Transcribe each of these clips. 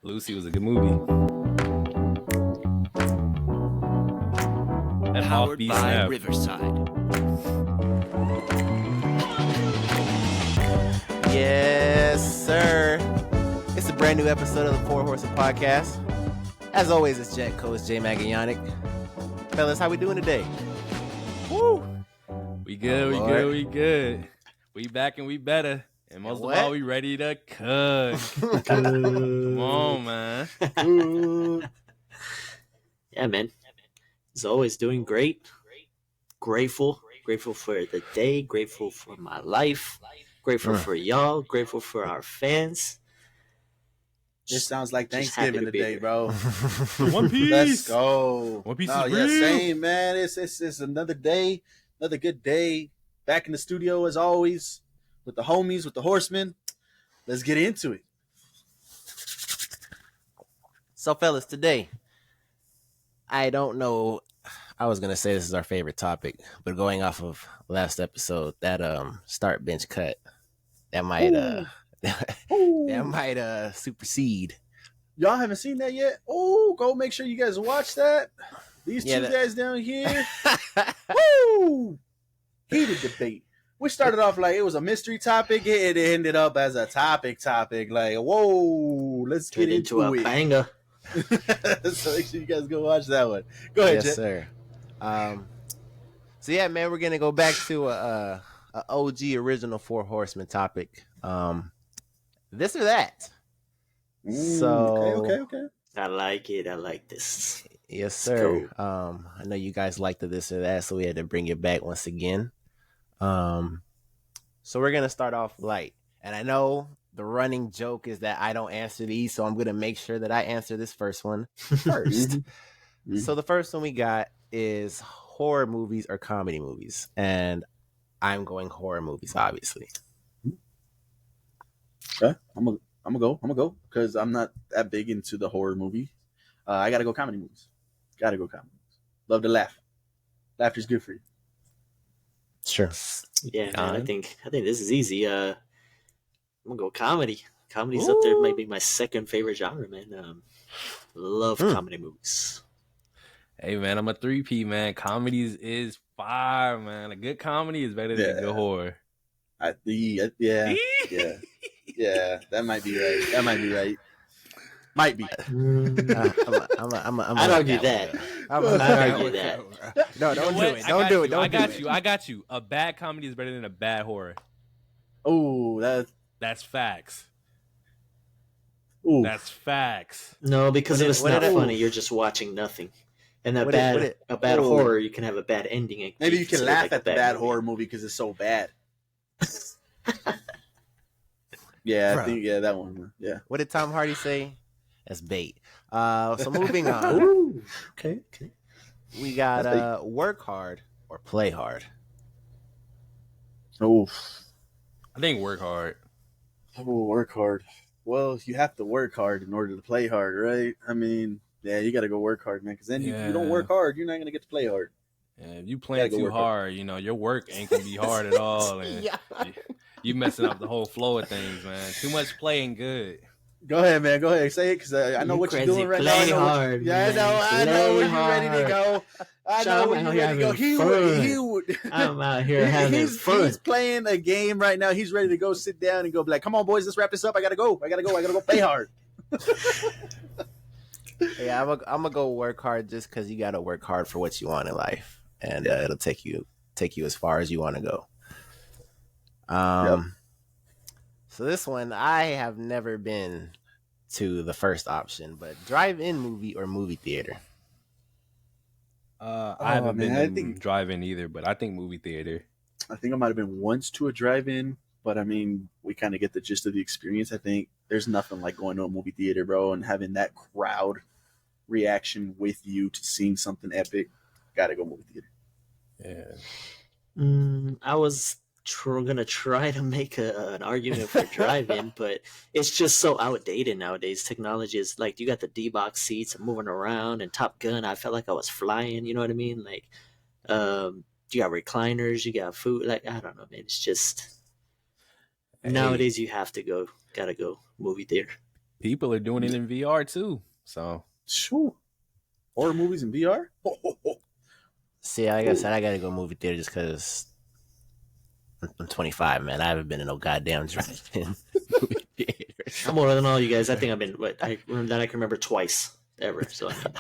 Lucy was a good movie. That Powered offbeat by snap. Riverside. Yes, sir. It's a brand new episode of the Four Horsemen podcast. As always, it's Jet Coach Jay Magaganic. Fellas, how we doing today? Woo! We good, we Lord. good, we good. We back and we better. And most of what? all, we ready to cook. Come on, man. Yeah, man. As always, doing great. Grateful for the day. Grateful for my life. Grateful for y'all. Grateful for our fans. This sounds like Just happy Thanksgiving to be today, here. bro. One Piece. Let's go. One Piece No, is yeah, real. same, man. It's another day, another good day. Back in the studio as always with the homies, with the Horsemen. Let's get into it. So, fellas, today, I don't know. I was gonna say this is our favorite topic, but going off of last episode, that start bench cut, that might that might supersede. Y'all haven't seen that yet? Oh, go make sure you guys watch that. These two guys down here. Woo! Heated debate. We started off like it was a mystery topic. It ended up as a topic. Like, whoa, let's Turned get into a it. banger. So make sure you guys go watch that one. Go ahead, Yes, Jet. sir. So yeah, man, we're gonna go back to a OG original Four Horsemen topic. This or that. So Okay. I like it. I like this. yes, sir. I know you guys liked the this or that, so we had to bring it back once again. So we're gonna start off light, and I know the running joke is that I don't answer these, so I'm gonna make sure that I answer this first one first. Mhm. So the first one we got is horror movies or comedy movies, and I'm going horror movies, obviously. Okay, I'm gonna go because I'm not that big into the horror movie. I gotta go comedy movies. Love to laugh. Laughter's good for you. Sure. Yeah, man. I think this is easy. I'm gonna go comedy. Comedy's up there. Might be my second favorite genre, man. Love comedy movies. Hey, man, I'm a 3P, man. Comedies is fire, man. A good comedy is better than a good horror. Yeah. That might be right. Might be. I'd argue that. I'd argue that. No, don't do it. I got you. A bad comedy is better than a bad horror. Oh, That's facts. ooh. That's facts. No, because if it's what not did it- funny, you're just watching nothing. And a What bad it- horror, you can have a bad ending. and Maybe you can consider it laugh like a at the bad movie. horror movie because it's so bad. Yeah, Bruh. I think that one. Yeah. What did Tom Hardy say? That's bait. So moving on, Ooh, okay. we got That's work hard or play hard. Oh, I think work hard. work hard. Well, you have to work hard in order to play hard, right? I mean, yeah, you got to go work hard, man. Because then if you don't work hard, you're not gonna get to play hard. Yeah, if you playing Gotta go too work hard. hard, your work ain't gonna be hard at all. And Yeah. you messing up the whole flow of things, man. Too much playing good. Go ahead, man. Go ahead, say it because I know You what you're crazy. doing right Play now. hard, Yeah, man. I know where Play you're ready to hard. go. I Sean, know where I'm you're out here ready to go. having He would. I'm out here having he's fun. playing a game right now. He's ready to go sit down and go be like, come on, boys, let's wrap this up. I gotta go play hard. Yeah, I'm gonna go work hard just because you gotta work hard for what you want in life, and it'll take you as far as you want to go. So this one, I have never been to the first option, but drive-in movie or movie theater. I haven't man, been I to think- drive-in either, but I think movie theater. I think I might have been once to a drive-in, but I mean, we kind of get the gist of the experience. I think there's nothing like going to a movie theater, bro, and having that crowd reaction with you to seeing something epic. Gotta go movie theater. Yeah. I was gonna try to make an argument for drive-in, but it's just so outdated nowadays. Technology is like, you got the D-box seats and moving around, and Top Gun, I felt like I was flying. You know what I mean? Like, you got recliners, you got food. Like, I don't know, man. It's just nowadays you have to gotta go movie theater. People are doing it in VR too. So Shoo. Horror movies in VR? See, like I said, I gotta go movie theater just because I'm 25, man. I haven't been in no goddamn drive-in movie theater. I'm older than all you guys. I think I've been I can remember twice ever. So I mean,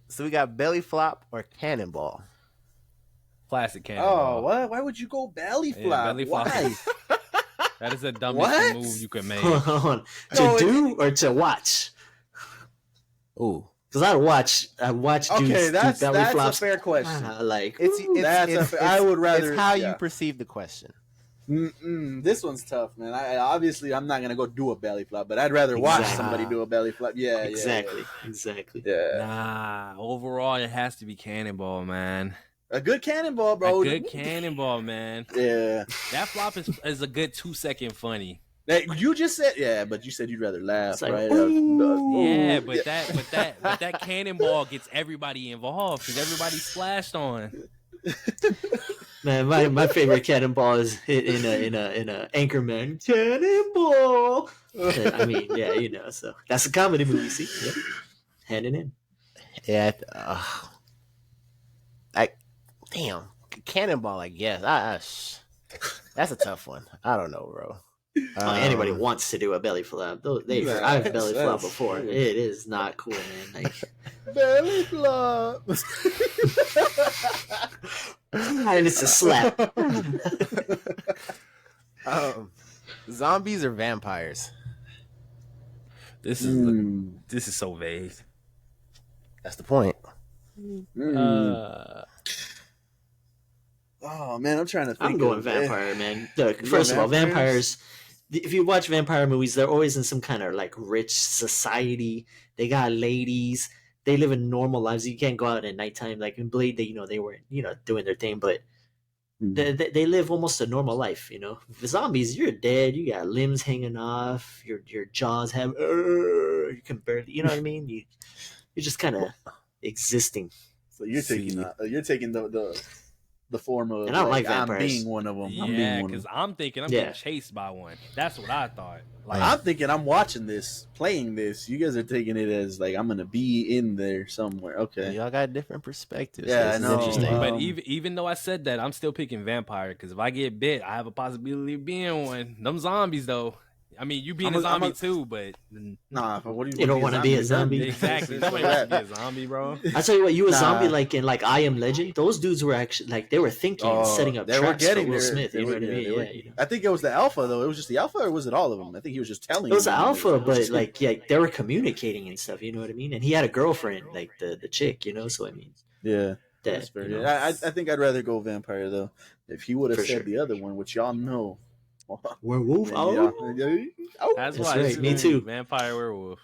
So we got belly flop or cannonball. classic cannonball. Oh, what? Why would you go belly flop? belly flop. Why? That is the dumbest What? move you could make. hold on. No, To do or to watch? Ooh, Because I watch dudes Okay, do that's belly a flops. fair question. Like That's I would rather. It's how yeah. you perceive the question. This one's tough, man. Obviously I'm not gonna go do a belly flop, but I'd rather watch Exactly. somebody do a belly flop. Yeah, exactly. Yeah. Nah, overall it has to be cannonball, man. A good cannonball, bro. A good cannonball, man. Yeah. That flop is a good 2-second funny. Hey, you just said but you said you'd rather laugh, It's like, right? Yeah, but yeah. that cannonball gets everybody involved because everybody's splashed on. Man, my favorite cannonball is in a Anchorman cannonball. I mean, yeah, you know, so that's a comedy movie. See, yeah. Handing in. Yeah, damn, cannonball. I guess. That's a tough one. I don't know, bro. Anybody wants to do a belly flop. I've belly flop before. True. It is not cool, man. Like, Belly flop. and it's a slap. Zombies or vampires? This is so vague. That's the point. Oh man, I'm trying to think. I'm going vampire, man. Look, first of all, vampires. If you watch vampire movies, they're always in some kind of like rich society. They got ladies. They live in normal lives. You can't go out at nighttime. Like in Blade, they were doing their thing, but they live almost a normal life. You know, the zombies, you're dead. You got limbs hanging off. Your jaws have. You can barely. You know what I mean? You're just kind of existing. So you're taking the form of And I don't like I'm vampires. being one of them. Yeah, because I'm thinking I'm getting chased by one. That's what I thought. Like I'm thinking I'm watching this, playing this. You guys are taking it as like I'm gonna be in there somewhere. Okay. Y'all got different perspectives. Yeah, This I is know. interesting. but even though I said that, I'm still picking vampire because if I get bit, I have a possibility of being one. Them zombies though. I mean, you being a zombie too, but Nah, but what do You don't wanna be a zombie. exactly. Nobody wants to be a zombie, bro. I tell you what, you a Nah. zombie like in like I Am Legend. Those dudes were actually like they were thinking and setting up they were traps for getting Will there. Smith. They You know were- what I mean? they were- Yeah, you know. I think it was the alpha though. It was just the alpha, or was it all of them? I think he was just telling. It was the them. alpha, but like yeah, they were communicating and stuff. You know what I mean? And he had a girlfriend, like the chick. You know, so I mean, Yeah. that That's fair. you know. I think I'd rather go vampire though. If he would have For said sure. the other one, which y'all know. Werewolf. Oh. That's That's why. right, it's me gonna too. be Vampire werewolf.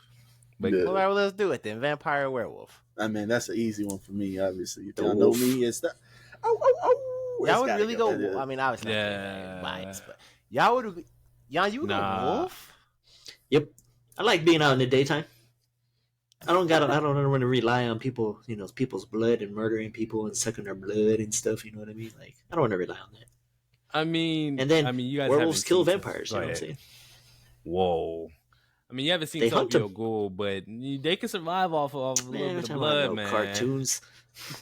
But Yeah. All right, well, let's do it then. Vampire or werewolf? I mean, that's an easy one for me. Obviously, if The y'all know wolf. me, it's that. Oh! Y'all would really go. I mean, obviously, Yeah. not biased, but y'all would. You would Nah. go wolf? Yep. I like being out in the daytime. I don't want to rely on people, people's blood and murdering people and sucking their blood and stuff. You know what I mean? Like I don't want to rely on that. I mean, And then you guys werewolves haven't kill seen vampires. You know what I'm Go saying? ahead. Whoa. I mean, you haven't seen They hunt Tokyo them. Ghoul, but they can survive off of a little Man, bit I'm of talking about blood, man. cartoons.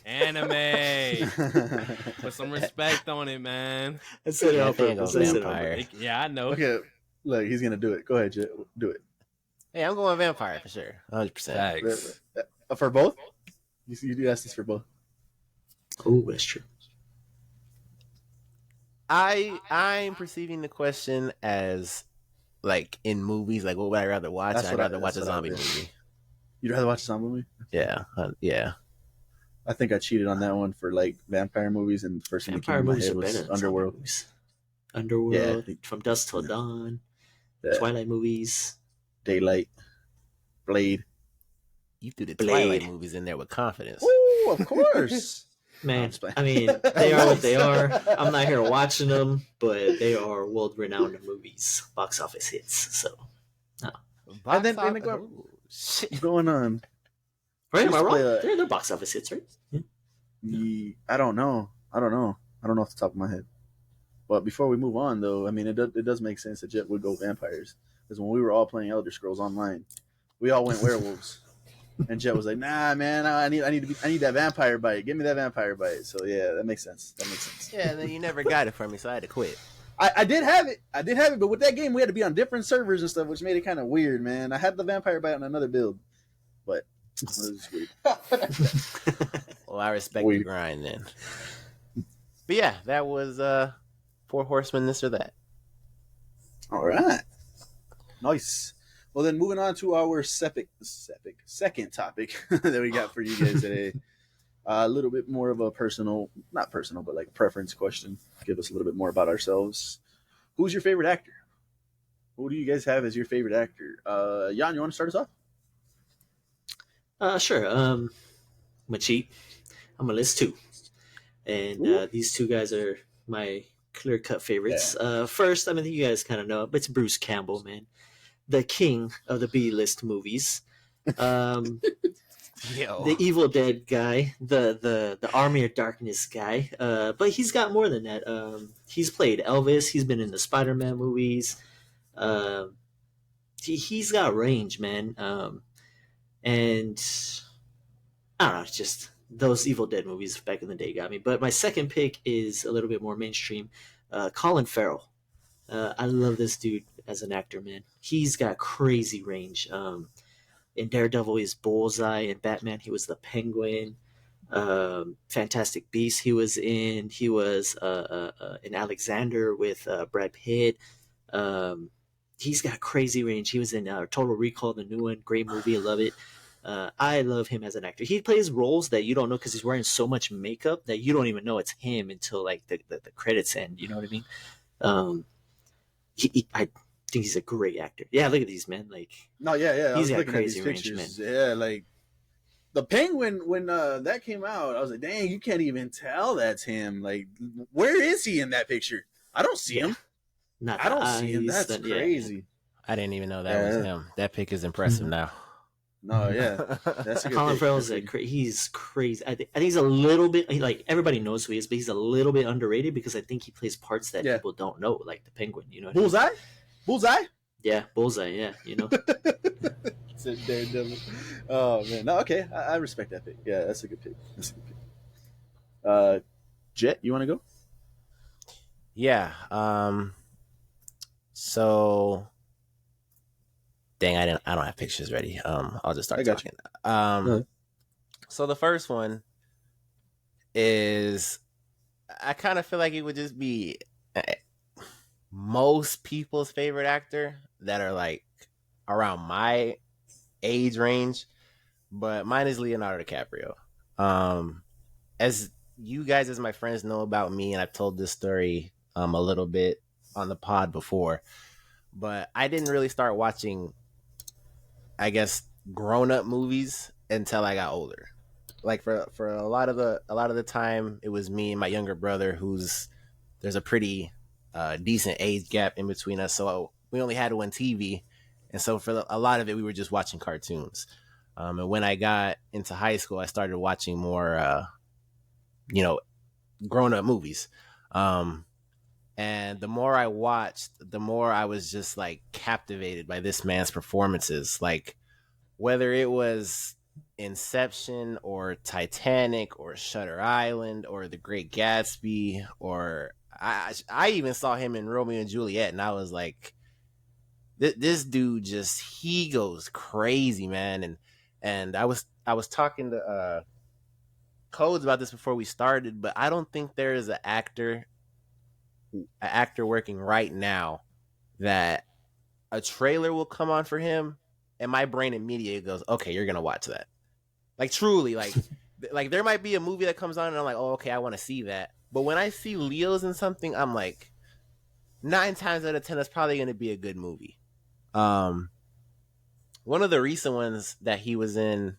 Anime. Put some respect on it, man. I said it Yeah, I on think purpose. I'll I said it on vampire. purpose. Yeah, I know. Okay, look, he's gonna do it. Go ahead, Jet. Do it. Hey, I'm going vampire for sure. 100%. Thanks. For both? You do ask this for both. Oh, that's true. I'm perceiving the question as like in movies, like what would I rather watch? That's I'd what I- rather watch a that's what I zombie did. movie. You'd rather watch a zombie movie? Yeah, yeah. I think I cheated on that one for like vampire movies, and the first thing that came Vampire to my movies head are was better than Underworld. zombie movies. Underworld, Yeah, I think- From Dusk Till Dawn, Yeah. Twilight movies. Daylight, Blade. You threw the Blade. Twilight movies in there with confidence. Oh, of course. Man, I'm just playing. I mean, they are what they are. I'm not here watching them, but they are world-renowned movies, box office hits. So, And then Box they go- office- ooh, shit. What's going on? right? Am I Just wrong? play They're box office hits, right? Yeah. I don't know off the top of my head. But before we move on, though, I mean, it does make sense that Jet would go vampires. is when we were all playing Elder Scrolls Online. We all went werewolves, and Jet was like, "Nah, man, I need that vampire bite. Give me that vampire bite." So yeah, that makes sense. Yeah, and then you never got it from me, so I had to quit. I did have it, but with that game we had to be on different servers and stuff, which made it kind of weird, man. I had the vampire bite on another build, but it was weird. Well, I respect the grind then. But yeah, that was 4 Horsemen, this or that. All right, nice. Well, then moving on to our second topic that we got for you guys today. A little bit more of a not personal, but like a preference question. Give us a little bit more about ourselves. Who's your favorite actor? Who do you guys have as your favorite actor? Jan, you want to start us off? Sure. I'm a cheat. I'm a list 2. And these 2 guys are my clear-cut favorites. Yeah. First, I mean, you guys kind of know, but it's Bruce Campbell, man. The king of the B-list movies. The Evil Dead guy, the Army of Darkness guy. But he's got more than that. He's played Elvis. He's been in the Spider-Man movies. He's got range, man. And I don't know, it's just those Evil Dead movies back in the day got me. But my second pick is a little bit more mainstream. Colin Farrell. I love this dude as an actor, man. He's got crazy range. In Daredevil, he's Bullseye. In Batman, he was the Penguin. Fantastic Beasts, he was in. He was in Alexander with Brad Pitt. He's got crazy range. He was in Total Recall, the new one. Great movie. I love it. I love him as an actor. He plays roles that you don't know because he's wearing so much makeup that you don't even know it's him until like the credits end. You know what I mean? I think he's a great actor. Yeah, look at these, man. Like, no, yeah. He's got crazy range, man. Yeah, like the Penguin when that came out, I was like, dang, you can't even tell that's him. Like, where is he in that picture? I don't see him. I don't see him. That's crazy. Yeah. I didn't even know that was him. That pick is impressive now. No, yeah, that's a good Colin Farrell's he's crazy. I think he's a little bit like everybody knows who he is, but he's a little bit underrated because I think he plays parts that people don't know, like the Penguin. You know, what Bullseye, I mean? Bullseye. Yeah, Bullseye. Yeah, you know. Daredevil. Oh man, no, okay, I respect that pick. Yeah, that's a good pick. Jet, you want to go? Yeah. So. Dang, I don't have pictures ready. I'll just start talking. So the first one is, I kind of feel like it would just be most people's favorite actor that are like around my age range, but mine is Leonardo DiCaprio. As you guys, as my friends, know about me, and I've told this story a little bit on the pod before, but I didn't really start watching, I guess, grown-up movies until I got older. Like for a lot of the time, it was me and my younger brother, there's a pretty decent age gap in between us, so we only had one TV, and so for a lot of it, we were just watching cartoons. And when I got into high school, I started watching more, grown-up movies. And the more I watched, the more I was just like captivated by this man's performances. Like whether it was Inception or Titanic or Shutter Island or The Great Gatsby, or I even saw him in Romeo and Juliet, and I was like, this dude he goes crazy, man. And I was talking to Codes about this before we started, but I don't think there is an actor working right now that a trailer will come on for him and my brain immediately goes, okay, you're gonna watch that. Like truly, like like there might be a movie that comes on and I'm like, oh, okay, I want to see that. But when I see Leo's in something, I'm like, 9 times out of 10 that's probably gonna be a good movie. One of the recent ones that he was in,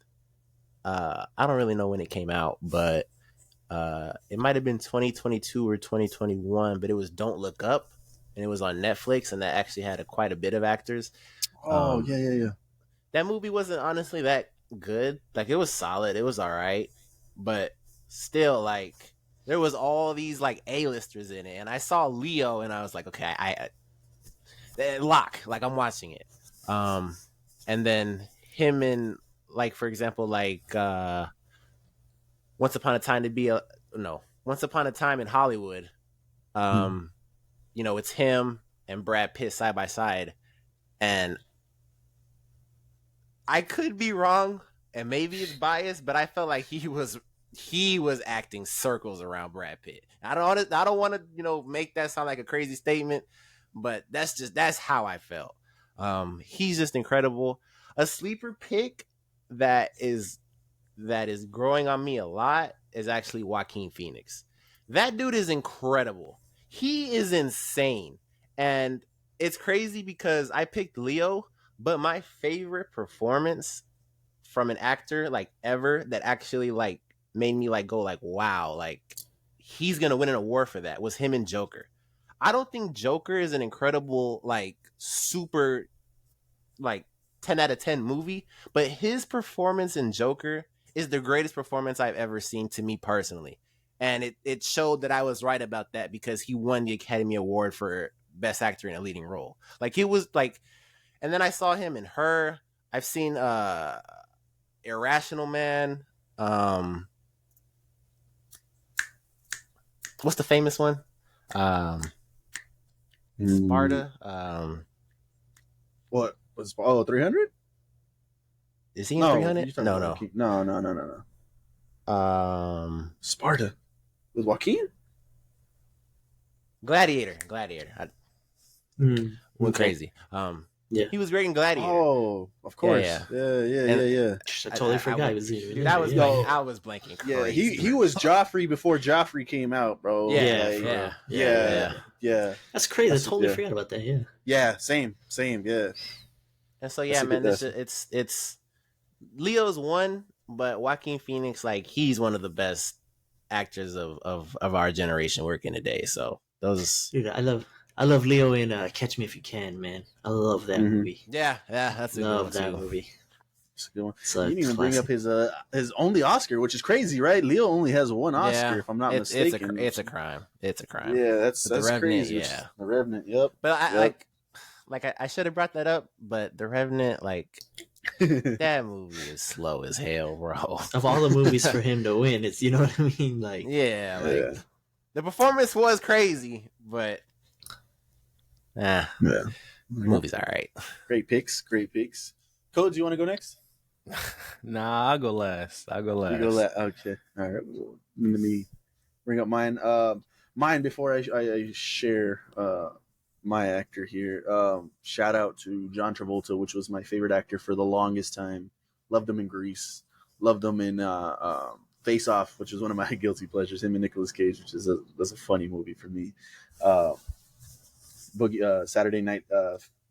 I don't really know when it came out, but it might have been 2022 or 2021, but it was Don't Look Up, and it was on Netflix, and that actually had quite a bit of actors. Yeah. That movie wasn't honestly that good. Like, it was solid, it was all right, but still, like, there was all these like A-listers in it, and I saw Leo, and I was like, okay, lock. Like I'm watching it. And then him in like for example Once Upon a Time Once Upon a Time in Hollywood. It's him and Brad Pitt side by side, and I could be wrong, and maybe it's biased, but I felt like he was acting circles around Brad Pitt. I don't want to make that sound like a crazy statement, but that's how I felt. He's just incredible. A sleeper pick that is growing on me a lot is actually Joaquin Phoenix. That dude is incredible. He is insane. And it's crazy because I picked Leo, but my favorite performance from an actor like ever that actually like made me like go like wow, like he's gonna win an award for that was him in Joker. I don't think Joker is an incredible like super like 10 out of 10 movie, but his performance in Joker is the greatest performance I've ever seen to me personally. And it showed that I was right about that because he won the Academy Award for Best Actor in a Leading Role. Like he was like, and then I saw him in Her. I've seen Irrational Man. What's the famous one? Sparta. What was 300? Is he in 300? No. Sparta with Joaquin. Gladiator. Went crazy. Yeah, he was great in Gladiator. Oh, of course. Yeah. I totally forgot he was in it. I was blanking. Yeah, he was Joffrey before Joffrey came out, bro. Yeah. That's crazy. I totally forgot about that. Yeah, same. Yeah. And so man, it's Leo's one, but Joaquin Phoenix, like he's one of the best actors of our generation working today. So those, dude, I love Leo in Catch Me If You Can, man. I love that movie. Yeah, that's a good one too. Movie. It's a good one. You didn't even bring up his only Oscar, which is crazy, right? Leo only has one Oscar, if I'm not mistaken. It's a crime. Yeah, that's crazy. Yeah, The Revenant. Yep. But I should have brought that up, but The Revenant, like that movie is slow as hell, bro. Of all the movies for him to win, it's what I mean. Like the performance was crazy, but the movie's all right. Great picks. Code, do you want to go next? Nah, I'll go last. You go last. Okay. All right. Well, let me bring up mine. Mine before I share my actor here. Shout out to John Travolta, which was my favorite actor for the longest time. Loved him in Grease. Loved him in Face Off, which is one of my guilty pleasures. Him and Nicolas Cage, which is that's a funny movie for me. Saturday Night.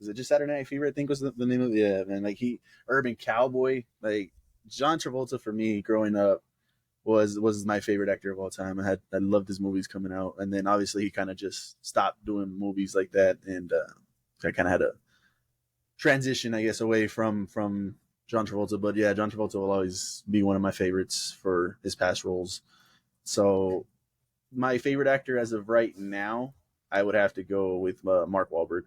Is it just Saturday Night Fever? I think was the name of it. Yeah, man. Like Urban Cowboy. Like John Travolta for me growing up was my favorite actor of all time. I loved his movies coming out, and then obviously he kind of just stopped doing movies like that, and I kind of had a transition, I guess, away from John Travolta. But yeah, John Travolta will always be one of my favorites for his past roles. So my favorite actor as of right now, I would have to go with Mark Wahlberg.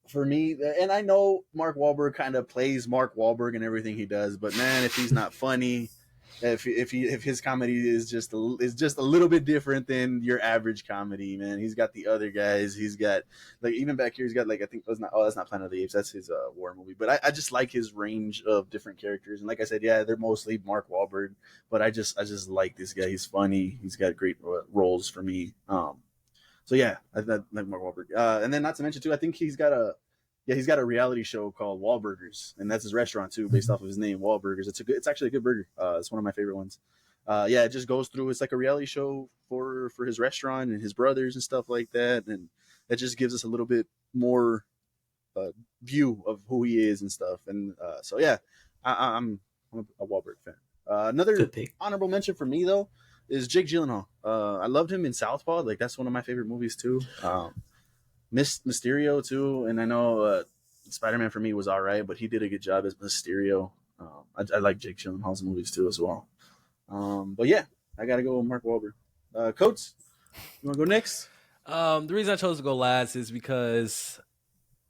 For me, and I know Mark Wahlberg kind of plays Mark Wahlberg in everything he does, but man, if he's not funny, if his comedy is just a little bit different than your average comedy, man. He's got the other guys. He's got like even back here, he's got like I think that's not Planet of the Apes. That's his war movie. But I just like his range of different characters. And like I said, yeah, they're mostly Mark Wahlberg, but I just like this guy. He's funny. He's got great roles for me. So yeah, I like Mark Wahlberg. And then not to mention too, I think he's got a reality show called Wahlburgers, and that's his restaurant too, based off of his name, Wahlburgers. It's actually a good burger. It's one of my favorite ones. It just goes through. It's like a reality show for his restaurant and his brothers and stuff like that, and that just gives us a little bit more view of who he is and stuff. And so yeah, I'm a Wahlberg fan. Another honorable mention for me though is Jake Gyllenhaal. I loved him in Southpaw. Like that's one of my favorite movies too. Mysterio too, and I know Spider-Man for me was all right, but he did a good job as Mysterio. I like Jake Gyllenhaal's movies too as well. But yeah, I gotta go with Mark Wahlberg. Coates, you want to go next? The reason I chose to go last is because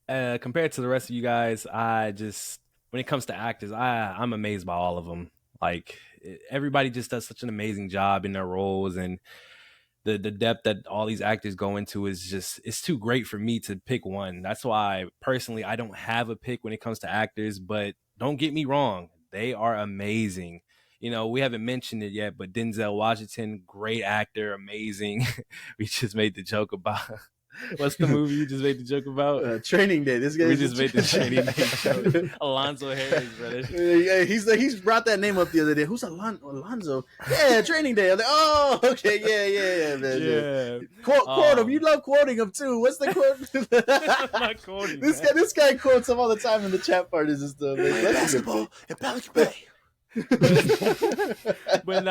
compared to the rest of you guys, when it comes to actors, I'm amazed by all of them. Like everybody just does such an amazing job in their roles, and the depth that all these actors go into is just, it's too great for me to pick one. That's why personally I don't have a pick when it comes to actors, but don't get me wrong, they are amazing. We haven't mentioned it yet, but Denzel Washington, great actor, amazing. We just made the joke about what's the movie you just made the joke about? Training Day. This guy. We just made the Training Day joke. Alonzo Harris, brother. Yeah, he's brought that name up the other day. Who's Alonzo? Yeah, Training Day. I'm like, oh, okay, yeah, man. Yeah. Quote him. You love quoting him too. What's the quote? I'm not quoting this guy quotes him all the time in the chat parties and stuff. Basketball in Pelican Bay. But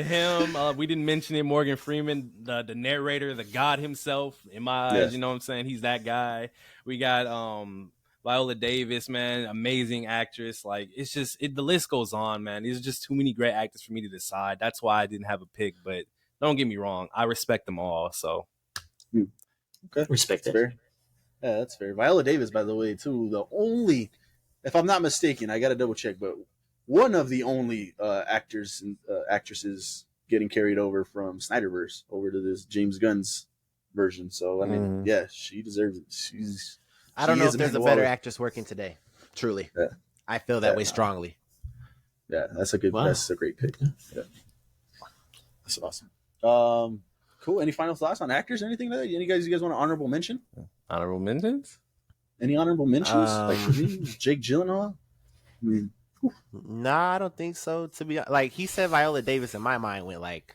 him. We didn't mention it. Morgan Freeman, the narrator, the god himself. In my eyes, Yes. you know what I'm saying? He's that guy. We got Viola Davis, man, amazing actress. Like it's just the list goes on, man. These are just too many great actors for me to decide. That's why I didn't have a pick. But don't get me wrong, I respect them all. So okay, Respect that's it. fair. Yeah, that's fair. Viola Davis, by the way, too. The only, if I'm not mistaken, I got to double check, but one of the only actors and actresses getting carried over from Snyderverse over to this James Gunn's version. So I mean, yeah, she deserves it. I don't She know is if there's a Amanda better Waller. actress working today. Truly, Yeah. I feel that Yeah. way strongly. Yeah, that's a good. Wow. That's a great pick. Yeah, that's awesome. Cool. Any final thoughts on actors? Anything like that? You guys want an honorable mention? honorable mentions. Any honorable mentions? Like for me, Jake Gyllenhaal. I mean, Nah, I don't think so. To be like, he said Viola Davis, and my mind went like,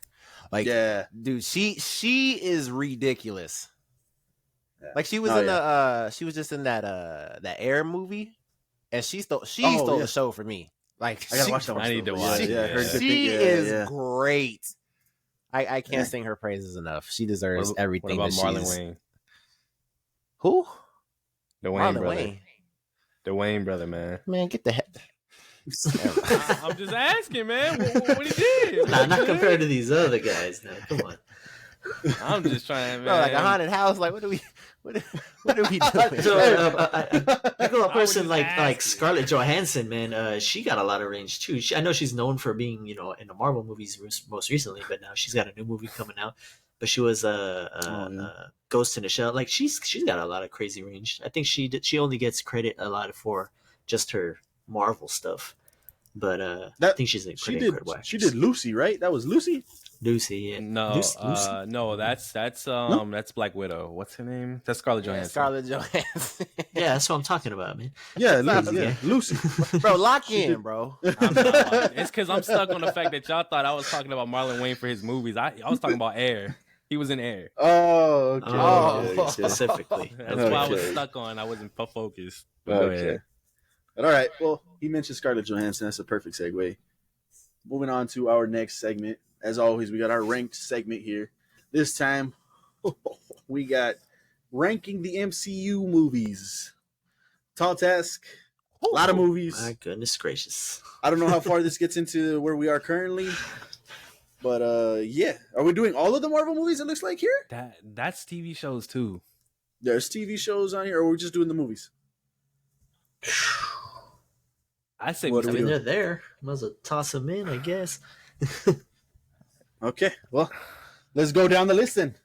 yeah, dude, she is ridiculous. Yeah. Like she was Oh, in yeah. she was just in that Air movie, and she stole yeah. the show for me. Like I gotta watch that one. I need still, to but watch yeah, it. Yeah, I heard good she thing- yeah, is yeah. great. I can't Yeah. sing her praises enough. She deserves What everything. about that Marlon she's... Wayne? Who? The Wayne Marlon brother. Wayne. The Wayne brother, man. Man, get the heck. I'm just asking, man. What he did? Nah, not compared to these other guys. Now, come on. I'm just trying, man. Bro, like a haunted house. Like, what are we doing? So, I go a I was person just like asking. Scarlett Johansson, man. She got a lot of range too. I know she's known for being, in the Marvel movies most recently, but now she's got a new movie coming out. But she was Ghost in the Shell. Like she's got a lot of crazy range. I think she only gets credit a lot for just her Marvel stuff. But I think she's a pretty incredible actress. She did Lucy, right? That was Lucy. Lucy, yeah. No, Lucy? no, that's No? that's Black Widow. What's her name? That's Scarlett Johansson. Scarlett Johansson. Yeah, that's what I'm talking about, man. Yeah, Lucy, Lucy. yeah. Lucy. Bro, lock in, bro. I'm not. It's because I'm stuck on the fact that y'all thought I was talking about Marlon Wayne for his movies. I was talking about Air. He was in Air. Oh, okay. Oh. okay, okay. Specifically. That's why I was Okay. stuck on. I wasn't focused. But go Okay. ahead. But all right. Well, he mentioned Scarlett Johansson. That's a perfect segue. Moving on to our next segment. As always, we got our ranked segment here. This time, we got ranking the MCU movies. Tall task. A lot of movies. My goodness gracious. I don't know how far this gets into where we are currently. But yeah. Are we doing all of the Marvel movies, it looks like here? That's TV shows too. There's TV shows on here, or we're just doing the movies? I say What we do I we mean, do? they're there. Might as well toss them in, I guess. Okay, well, let's go down the list then.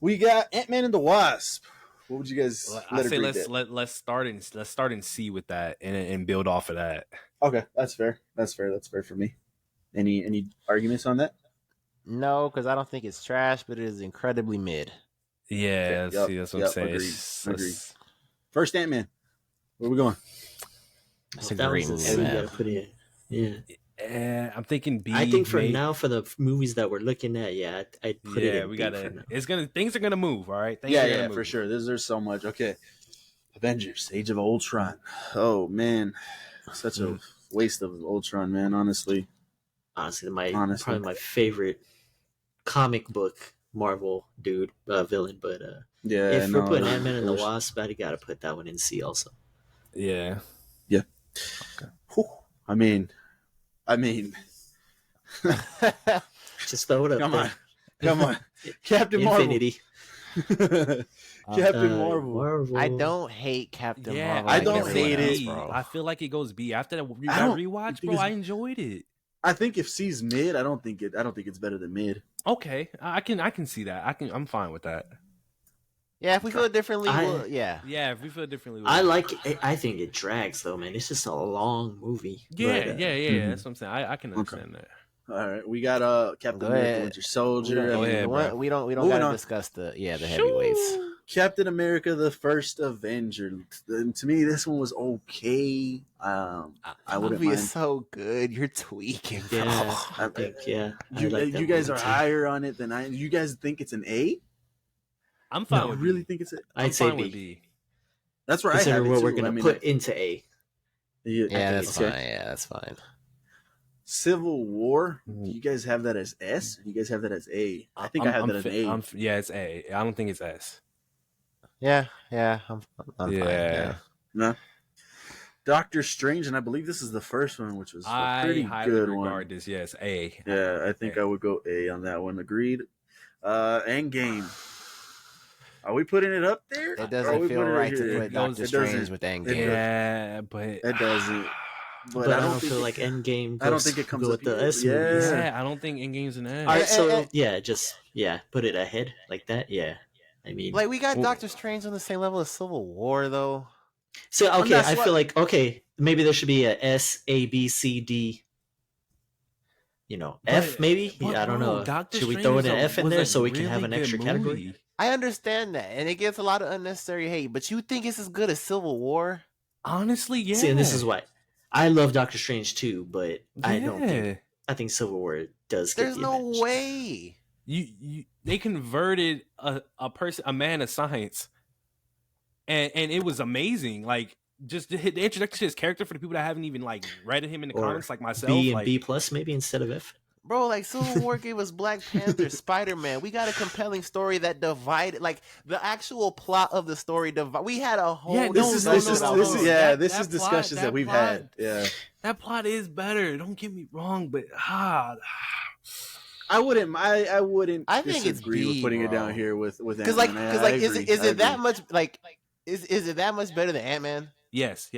We got Ant-Man and the Wasp. What would you guys I say grade let's start and see with that and build off of that. Okay, that's fair. That's fair for me. Any arguments on that? No, because I don't think it's trash, but it is incredibly mid. Yeah, Yup, see, that's what yup, I'm saying. agreed, It's- agreed. First Ant-Man. Where we going? That's a That great was movie, C, man. gotta put it in. Yeah. I'm thinking B. I think for may- now, for the movies that we're looking at, yeah, I'd put it Yeah, in we B for gotta. now. It's gonna. Things are gonna move. All right. Things are gonna Yeah, move. for sure. There's so much. Okay. Avengers, Age of Ultron. Oh man, such a waste of Ultron, man. Honestly. Honestly, Honestly. probably my favorite comic book Marvel villain. But Yeah. if we're putting no, Ant-Man and the there's- Wasp, I gotta put that one in C also. Yeah. Whew. I mean, Just throw it up come there. on, come on, Captain Marvel. Infinity. Captain Marvel. Marvel. I don't hate Captain Yeah, Marvel. I like don't everyone hate else, it. bro. I feel like it goes B after that I don't rewatch, think bro. it's- I enjoyed it. I think if C's mid, I don't think it's better than mid. Okay, I can see that. I'm fine with that. Yeah, if we feel differently, yeah. Yeah, if we feel differently, I like it. I think it drags though, man. It's just a long movie. Yeah, But, Mhm. That's what I'm saying. I can understand that. All right, we got Captain Go America, ahead. Winter We Soldier. don't, Go ahead, bro. we don't Moving gotta on. discuss the heavyweights. Captain America: The First Avenger. And to me, this one was okay. I The wouldn't movie mind. is so good. You're tweaking, bro. Yeah, I think I You, like that you guys movie are too. higher on it than I. You guys think it's an A? I'm fine I with really B. think it's a. I'm I'd say fine with B. B. That's where I Consider have it what too. we're gonna I mean, put into A. yeah, Yeah, think that's it's fine. okay. Yeah, that's fine. Civil War. Do you guys have that as S? Or do you guys have that as A? I think I have that as A. Yeah, it's A. I don't think it's S. Yeah, I'm fine. Yeah. Yeah. No. Doctor Strange, and I believe this is the first one, which was a I pretty highly good regard one. this. Yes, A. Yeah, I think A. I would go A on that one. Agreed. Endgame. Are we putting it up there? It Or are doesn't we feel putting it right here? to put It Doctor goes- Strange with Endgame. Yeah, but It doesn't. But I don't think feel it- like Endgame. I don't goes- think it comes go up with the here. S Yeah. movies. Yeah, I don't think Endgame's an S. All right, so Eh, yeah, just put it ahead like that. Yeah, I mean, Like we got Well- Doctor Strange on the same level as Civil War, though. so okay, that's I what- feel like maybe there should be a S, A, B, C, D. F But- maybe. but, I don't bro, know. Doctor Should we Strange throw was in an a- F in was there a so we can have really an good extra category? movie. I understand that, and it gets a lot of unnecessary hate. But you think it's as good as Civil War? Honestly, yeah. See, and this is why I love Doctor Strange too, but I don't think Yeah. I think Civil War does. Get There's the no advantage. way. They converted a man of science, and it was amazing. Like just the introduction to his character for the people that haven't even like read him in the Or comics, like myself. B and like, B plus maybe instead of F. Bro, like Civil War gave us Black Panther, Spider-Man. We got a compelling story that divided, like the actual plot of the story. We had a whole. Yeah, no, This is no, this no, is no, this no. is yeah. That- This that is plot- discussions that that we've plot- had. Yeah, that plot is better. Don't get me wrong, but I wouldn't. I wouldn't. I think it's disagree with B, putting it bro. down here with Because Ant-Man. like, I is agree, it I that agree. much like is it that much better than Ant-Man? yes.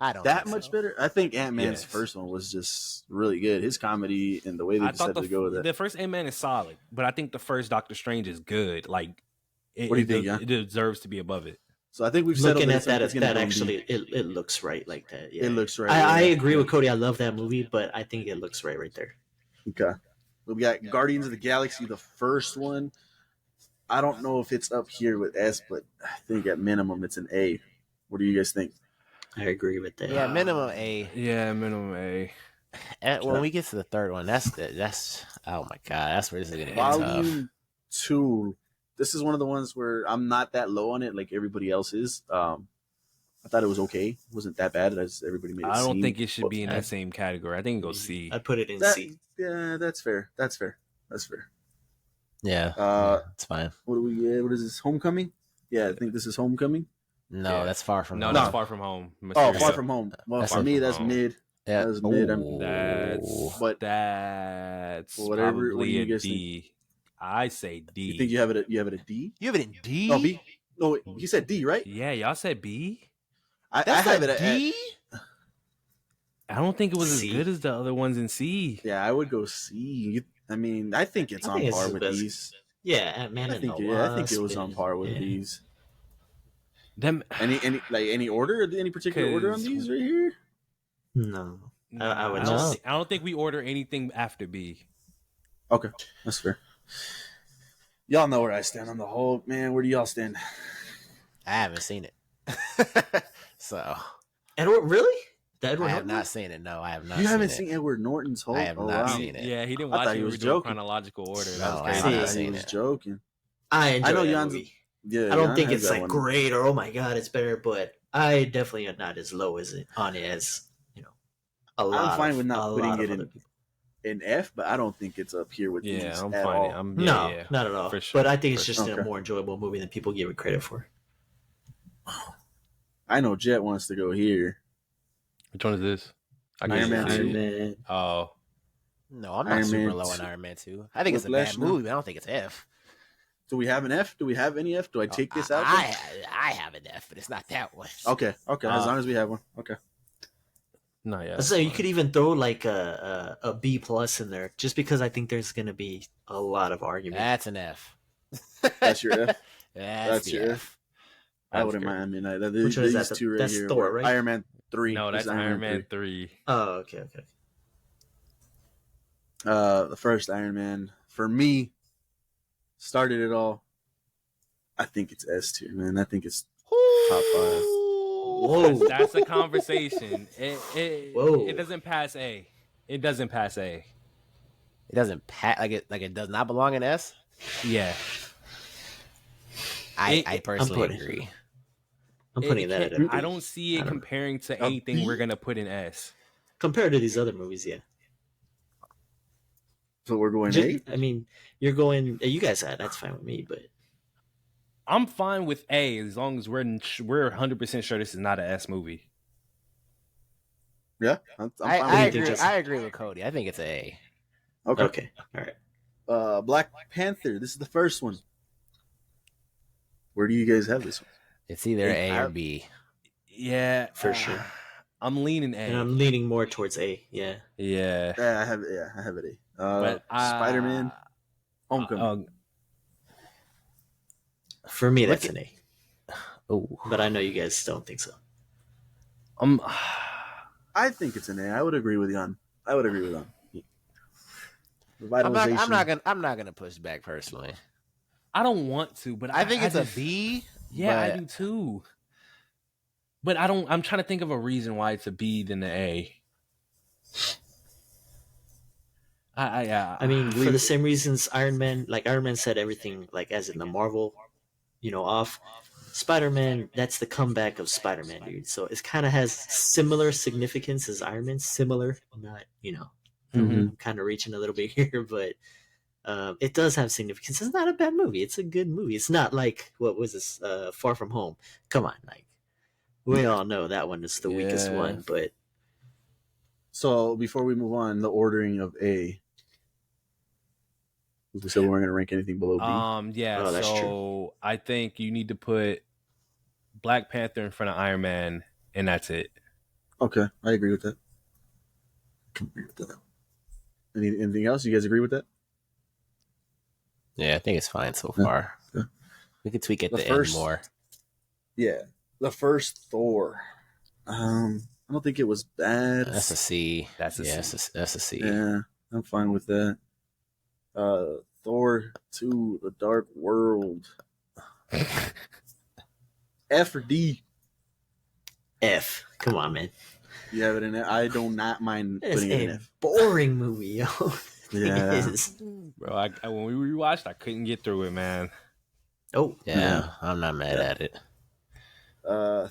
I don't that think much so. better? I think Ant-Man's Yes. first one was just really good. His comedy and the way they I thought decided to go with it. the first Ant-Man is solid, but I think the first Doctor Strange is good. Like, What do you think, It deserves to be above it. So I think we've settled Looking at it's that, gonna that go actually B. it looks right like that. Yeah. It looks right. I yeah. agree with Cody. I love that movie, but I think it looks right there. Okay. We got Guardians of the Galaxy, the first one. I don't know if it's up here with S, but I think at minimum it's an A. What do you guys think? I agree with that. Yeah, minimum A. Yeah, minimum A. And when we get to the third one, that's oh my god, that's where this is gonna get tough. Volume 2. This is one of the ones where I'm not that low on it like everybody else is. I thought it was okay. It wasn't that bad as everybody made it I don't seem. think it should be in I- that same category. I think it goes C. I'd put it in That- C. Yeah, that's fair. That's fair. Yeah, it's fine. What do we get? What is this? Homecoming? Yeah, I think this is Homecoming. No, Yeah. that's far from No, home. that's Far From Home. Oh, Mysterio. Far From Home. Well, That's for Far me, From that's Home. mid. Yeah. That's mid. That's But- that's Whatever- what do probably you a guys D. I say D. You think you have it? You have it a D? You have it in D. No, B. No, wait, you said D, right? Yeah, y'all said B. I That's have it a at D. I don't think it was C. as good as the other ones in C. Yeah, I would go C. I mean, I think it's I on think it's par the with best. these. Yeah, Ant-Man I and think the yeah, I think it Wasp was on and- par with yeah. these. Them. Any order? Any particular order on 'Cause- these right here? No. I would I just- don't think we order anything after B. Okay, that's fair. Y'all know where I stand on the whole man. Where do y'all stand? I haven't seen it, so Edward, really? The Edward I have Norton? not seen it. No, I have not. You haven't it. seen Edward Norton's Hulk? I have not seen it. Yeah, he didn't I watch thought it. he We was were doing joking. chronological order. No, That was I crazy. have not He seen was it. joking. I enjoy I know that Jan's- movie. Yeah, I don't Jan think has it's that like one. great or oh my god, it's better, but I definitely am not as low as it on it as a lot. fine of- with not a putting lot of it other in people. An F, but I don't think it's up here with Yeah, these I'm at fine. all. No, not at all. for sure, But I think it's for just sure. a more enjoyable movie than people give it credit for. I know Jet wants to go here. Which one is this? I Iron guess Man it's 2. C. Man. Oh, No, I'm not Iron super Man low on 2. Iron Man 2. I think it's a Whiplash, bad no? movie, but I don't think it's F. Do we have an F? Do we have any F? Do I take this out? I have an F, but it's not that one. Okay. As long as we have one. Okay. No, yeah. So you could even throw like a B plus in there, just because I think there's gonna be a lot of argument. That's an F. That's your F. That's your F. I wouldn't mind. I mean, Which one is these that? two right That's here. Thor, were right? Iron Man 3. No, This that's is Iron Man 3. Oh, okay. The first Iron Man for me started it all. I think it's S tier, man. I think it's top 5. Whoa, That's a conversation. Whoa. It doesn't pass A. It doesn't pass A. It doesn't like it does not belong in S. Yeah. I personally agree. I'm putting that at a B. I don't see it comparing to anything we're gonna put in S. Compared to these other movies, yeah. So we're going A? I mean, you're going. You guys said that's fine with me, but I'm fine with A as long as we're 100% sure this is not an S movie. Yeah, I'm fine I with agree. it. I agree with Cody. I think it's A. Okay. all right. Black Panther. This is the first one. Where do you guys have this one? It's either A or B. Yeah, For sure. I'm leaning A. And I'm leaning more towards A. Yeah. Yeah. I have it A. But Spider-Man Homecoming. For me, that's an A. Oh, But I know you guys don't think so. I think it's an A. I would agree with Jan. I'm not gonna push back personally. I don't want to, but I think it's just, a B. Yeah, but I do too. But I'm trying to think of a reason why it's a B than an A. I mean, for the same reasons Iron Man said everything, like as in the Marvel, off. Spider-Man, that's the comeback of Spider-Man, dude. So it kind of has similar significance as Iron Man. Similar, not, kind of reaching a little bit here, but it does have significance. It's not a bad movie. It's a good movie. It's not like, what was this, Far From Home. Come on, like, we all know that one is the weakest one, but... So, before we move on, the ordering of A. We said we weren't going to rank anything below B. Yeah, Oh, that's so true. I think you need to put Black Panther in front of Iron Man, and that's it. Okay, I agree with that. Anything else? You guys agree with that? Yeah, I think it's fine so far. Yeah. We could tweak it The the first- end more. Yeah. The first Thor. I don't think it was bad. That's a C. That's a C. That's a C. Yeah, I'm fine with that. Thor 2, The Dark World. F or D? F. Come on, man. You have it in there? I do not mind It's putting it in a F. boring movie, yo. Yeah. It is. Bro, when we rewatched, I couldn't get through it, man. Oh. Yeah, I'm not mad at it.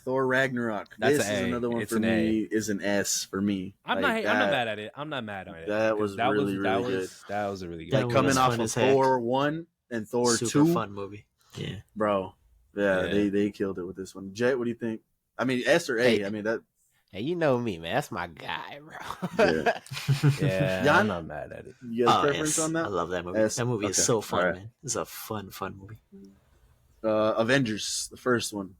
Thor Ragnarok. That's this an is A. another one It's for an me. A. Is an S for me. I'm not mad at it. I'm not mad on it. That was really good. That was a really good. That Like was coming off fun of as heck. Thor 1 and Thor Super 2. fun movie. Yeah. Bro. Yeah, Yeah. They killed it with this one. Jet, what do you think? I mean, S or A? Hey. I mean, that. Hey, you know me, man. That's my guy, bro. Yeah. Yeah, Jan? I'm not mad at it. You guys Oh, preference yes. on that? I love that movie. S. That movie is Okay. so fun, All right. man. It's a fun movie. Avengers, the first one.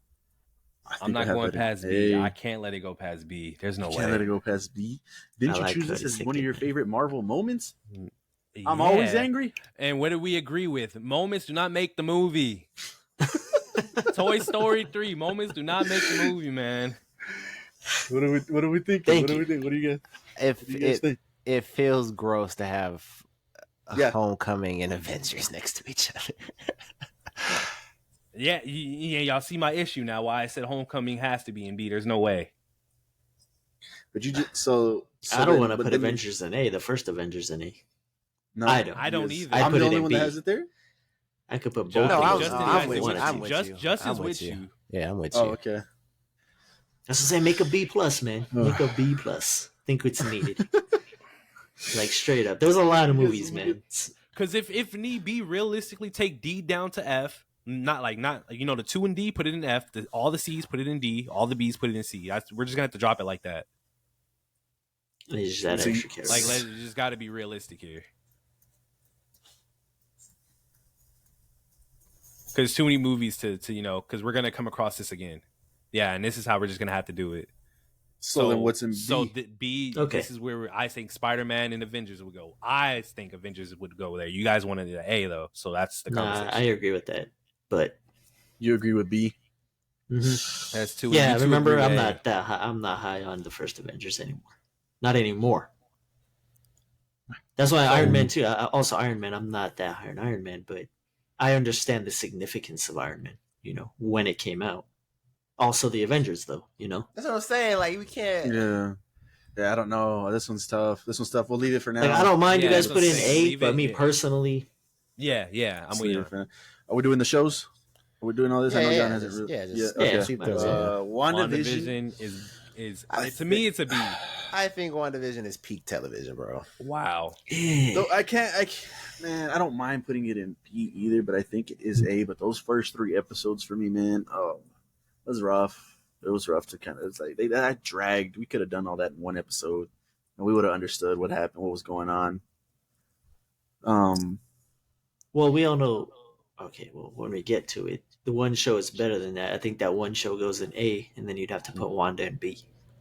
I'm not going past B. I can't let it go past B. There's no way. Can't let it go past B. Didn't I you like choose that this it's as one of your thinking. favorite Marvel moments? Yeah. I'm always angry. And what do we agree with? Moments do not make the movie. Toy Story 3. Moments do not make the movie, man. What do we think? Thank What do you. we think? What do you guys? If What do you guys think? it feels gross to have Yeah. Homecoming and Avengers next to each other. Yeah, y'all see my issue now. Why I said Homecoming has to be in B. There's no way. But you just so I don't then- want to but put then- Avengers in A. The first Avengers in A. No, I don't. I don't because either. I I'm put the it only in one B. that has it there. I could put both. No, of I'm- those. I'm with One you. or I'm two. with Just, you. just I'm is with with you. you. Yeah, I'm with you. Oh, okay. That's to say, make a B plus, man. Make a B plus. Think it's needed. Like straight up. There's a lot of movies, man. Because if need be, realistically, take D down to F. Not the 2 and D, put it in F. All the C's, put it in D. All the B's, put it in C. We're just gonna have to drop it like that. They just add So you- extra characters. Like, you just got to be realistic here. because too many movies to because we're gonna come across this again. Yeah, and this is how we're just gonna have to do it. So then what's in B? So B, Okay. this is where I think Spider-Man and Avengers would go. I think Avengers would go there. You guys wanted the A though, so that's the conversation. I agree with that. But You agree with B? That's two. yeah, you two remember, agree I'm with A. not that high, I'm not high on the first Avengers anymore. Not anymore. That's why Iron Man too. Also Iron Man. I'm not that high on Iron Man, but I understand the significance of Iron Man. When it came out. Also the Avengers, though. That's what I'm saying. Like we can't. Yeah. I don't know. This one's tough. We'll leave it for now. Like, I don't mind you Yeah, guys that's put in what I'm saying. A, Leave but it, me yeah. personally, Yeah, I'm Let's with leave you. it for now. Are we doing the shows? Are we doing all this? I know John hasn't really. yeah, keep might as the. WandaVision. WandaVision is I to me it's a B. I think WandaVision is peak television, bro. Wow. Though I can't, man, I don't mind putting it in B either, but I think it is A. But those first 3 episodes for me, man, it was rough. It was rough to kind of, it's like, that dragged. We could have done all that in 1 episode, and we would have understood what happened, what was going on. well, we all know. Okay, well, when we get to it, the one show is better than that. I think that one show goes in A, and then you'd have to put Wanda in B.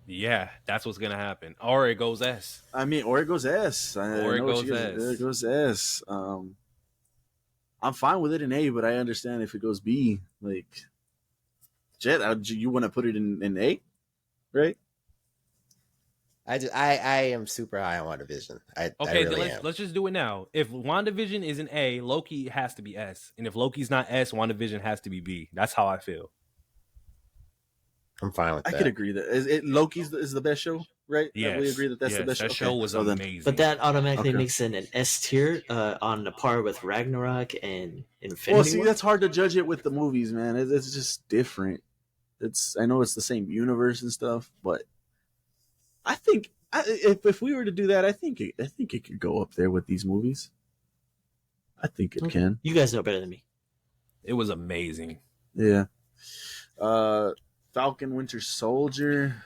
Yeah, that's what's gonna happen. Or it goes S. I mean, or it goes S. Or it goes S. It goes S. I'm fine with it in A, but I understand if it goes B. Like, Jet, you want to put it in A, right? I am super high on WandaVision. I Okay, really then am. let's just do it now. If WandaVision is an A, Loki has to be S. And if Loki's not S, WandaVision has to be B. That's how I feel. I'm fine with I that. could agree that Loki's is the best show, right? Yes. We agree that that's the best That show. show was then- amazing. But that automatically Okay. makes it an S tier on the par with Ragnarok and Infinity Well, see, War. that's hard to judge it with the movies, man. It's just different. I know it's the same universe and stuff, but I think if we were to do that, I think it could go up there with these movies. I think it Okay. can. You guys know better than me. It was amazing. Yeah. Falcon Winter Soldier.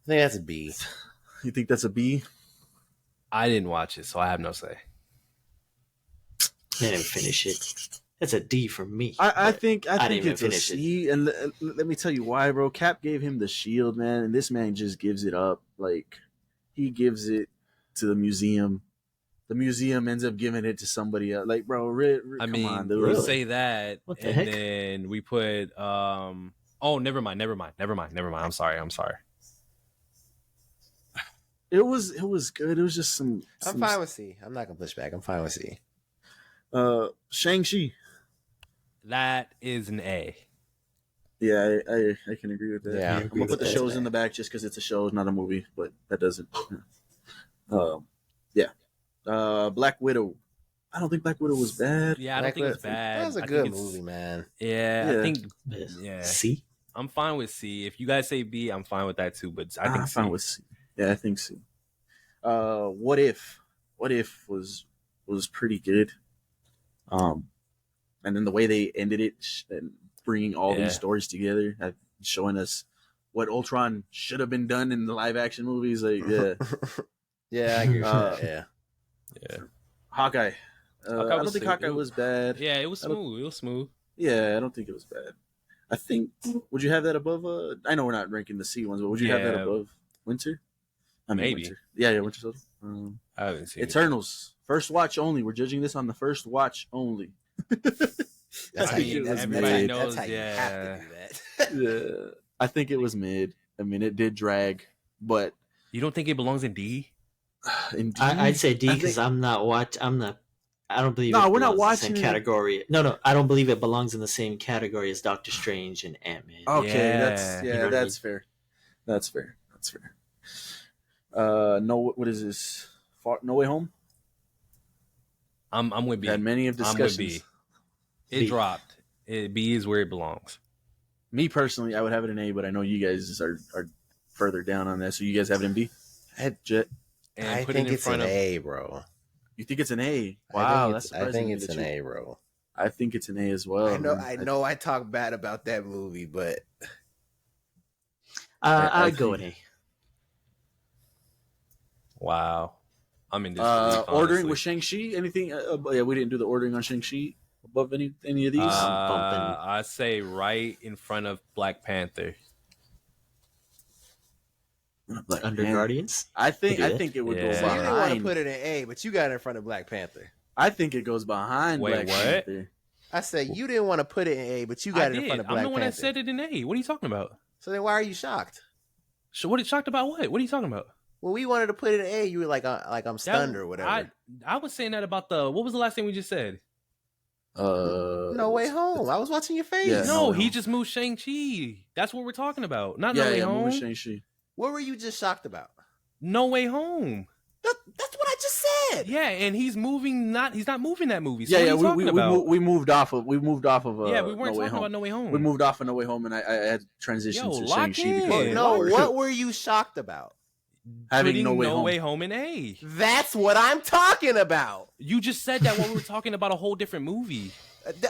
I think that's a B. You think that's a B? I didn't watch it, so I have no say. I didn't finish it. That's a D for me. I but think didn't even it's a finish it. C, and let me tell you why, bro. Cap gave him the shield, man, and this man just gives it up. Like, he gives it to the museum. The museum ends up giving it to somebody else. Like, bro, I come mean, on, we dude. Really? say that, What the and heck? then we put oh, never mind. I'm sorry. It was good. It was just some. I'm fine with C. I'm not gonna push back. I'm fine with C. Shang-Chi. That is an A. Yeah, I can agree with that. Yeah, I'm gonna put the that. shows in the back just because it's a show, not a movie, but that doesn't. Black Widow. I don't think Black Widow was bad. Yeah, I don't think it's bad. That was a I think good it's- movie, man. Yeah, Yeah. I think. Yeah, C? I'm fine with C. If you guys say B, I'm fine with that too. But I think I'm C. fine with C. Yeah, I think C. What if? What if was pretty good. And then the way they ended it and bringing all Yeah. these stories together, showing us what Ultron should have been done in the live action movies. Like, yeah, Yeah, I agree with that. Yeah. Yeah, Hawkeye. I don't was think sick. Hawkeye was bad. yeah, it was I don't- smooth. It was smooth. Yeah, I don't think it was bad. I think. Would you have that above? I know we're not ranking the C ones, but would you have that Yeah. above Winter? I mean, Maybe. Winter. Yeah, Winter Soldier. I haven't seen it. Eternals. First watch only. We're judging this on the first watch only. That's I how think you. it That's, was that's mid. how, knows, that's how you have to do that. Yeah, I think it was mid. I mean, it did drag, but You don't think it belongs in D? indeed, I'd say D I because think- I don't believe. No, it we're not belongs in the watching same it. category. No, I don't believe it belongs in the same category as Doctor Strange and Ant-Man. Okay, Yeah. that's You know what I that's fair. That's fair. That's fair. No, what is this? No Way Home. I'm with B. We had many of I'm with discussions. B. It B. dropped. B is where it belongs. Me personally, I would have it in A, but I know you guys are further down on that, so you guys have it in B. Jet, And I put think it in it's front an of. A, bro. you think it's an A? Wow, I that's think surprising. it's an A, bro. I think it's an A as well. I know. man. I know. I talk bad about that movie, but I'd go with A. Wow. I'm in this. Ordering with Shang-Chi. Anything? Yeah, we didn't do the ordering on Shang-Chi. above any of these? bumping. I say right in front of Black Panther. Black Under Panther. Guardians. I think Yeah. it would Yeah. go So you didn't want to behind. put it in A, but you got it in front of Black Panther. I think it goes behind Wait, Black what? Panther. I said you didn't want to put it in A, but you got I it in did. front of I'm Black the one Panther. that said it in A. What are you talking about? So then why are you shocked? So what? Shocked about what? What are you talking about? When we wanted to put it in A, you were like I'm stunned or whatever. I was saying that about the. What was the last thing we just said? No Way Home. I was watching your face. Yeah, No, No Way he Home. just moved Shang-Chi. That's what we're talking about. Not No Yeah, Way yeah, Home. moving Shang-Chi. What were you just shocked about? No Way Home. That's what I just said. Yeah, and he's moving. He's not moving that movie. So Yeah, what yeah. are you talking about? We moved off of. Yeah, we weren't No Way talking Home. about No Way Home. We moved off of No Way Home, and I had transitioned Yo, to lock Shang-Chi in. because Yeah. No, Lord. what were you shocked about? having Putting No Way Home. in A. That's what I'm talking about. You just said that when we were talking about a whole different movie.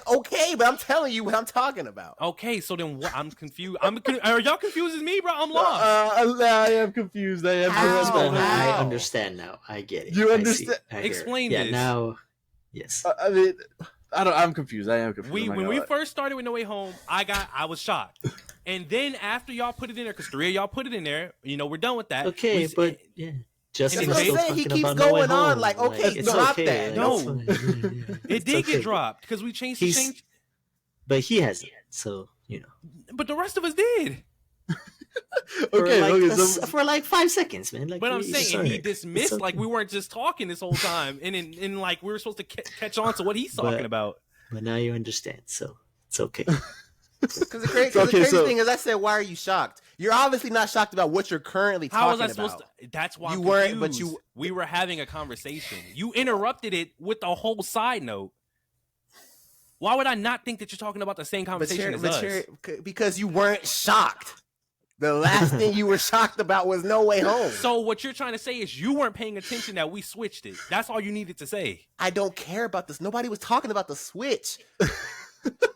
Okay, but I'm telling you what I'm talking about. Okay, so then what? I'm confused. Are y'all confused as me, bro? I'm lost. I am confused. I am How? confused. But I How? understand now. I get it. You I understand- see. I hear it. Explain Yeah, this. now. Yes. I mean, I'm confused. I am confused. When we first started with No Way Home, I was shocked, and then after y'all put it in there, because 3 of y'all put it in there, we're done with that. Okay, but yeah. Justin That's was what I'm still saying. He talking keeps about No Way going on, Home. like, okay, it's drop okay. that. Like, No. it's fine. Yeah, yeah. It It's did okay. get dropped because we changed the He's- change, But he hasn't. So, but the rest of us did. for like 5 seconds, man. Like, But I'm we- saying, sorry. and he dismissed It's okay. like we weren't just talking this whole time, and like we were supposed to catch on to what he's talking But- about. But now you understand, so it's okay. Because the crazy thing is, I said, why are you shocked? You're obviously not shocked about what you're currently How was talking I supposed about. to? That's why You I'm weren't, but confused. you- We were having a conversation. You interrupted it with a whole side note. Why would I not think that you're talking about the same conversation as us? Because you weren't shocked. The last thing you were shocked about was No Way Home. So what you're trying to say is you weren't paying attention that we switched it. That's all you needed to say. I don't care about this. Nobody was talking about the Switch.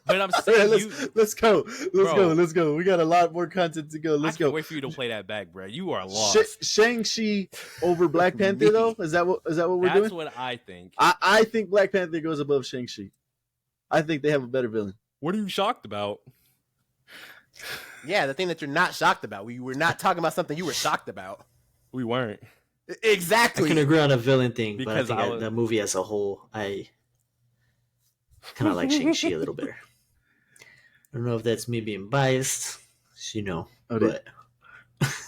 But I'm Yeah, saying let's go. Bro. Let's go. We got a lot more content to go. I Let's can't go. wait for you to play that back, bro. You are lost. Shang-Chi over Black Panther, though? Is that what we're That's doing? what I think. I think Black Panther goes above Shang-Chi. I think they have a better villain. What are you shocked about? Yeah, the thing that you're not shocked about. We were not talking about something you were shocked about. We weren't. I Exactly. can agree on a villain thing, Because but I think the movie as a whole, I kind of like Shang-Chi a little better. I don't know if that's me being biased, Oh, but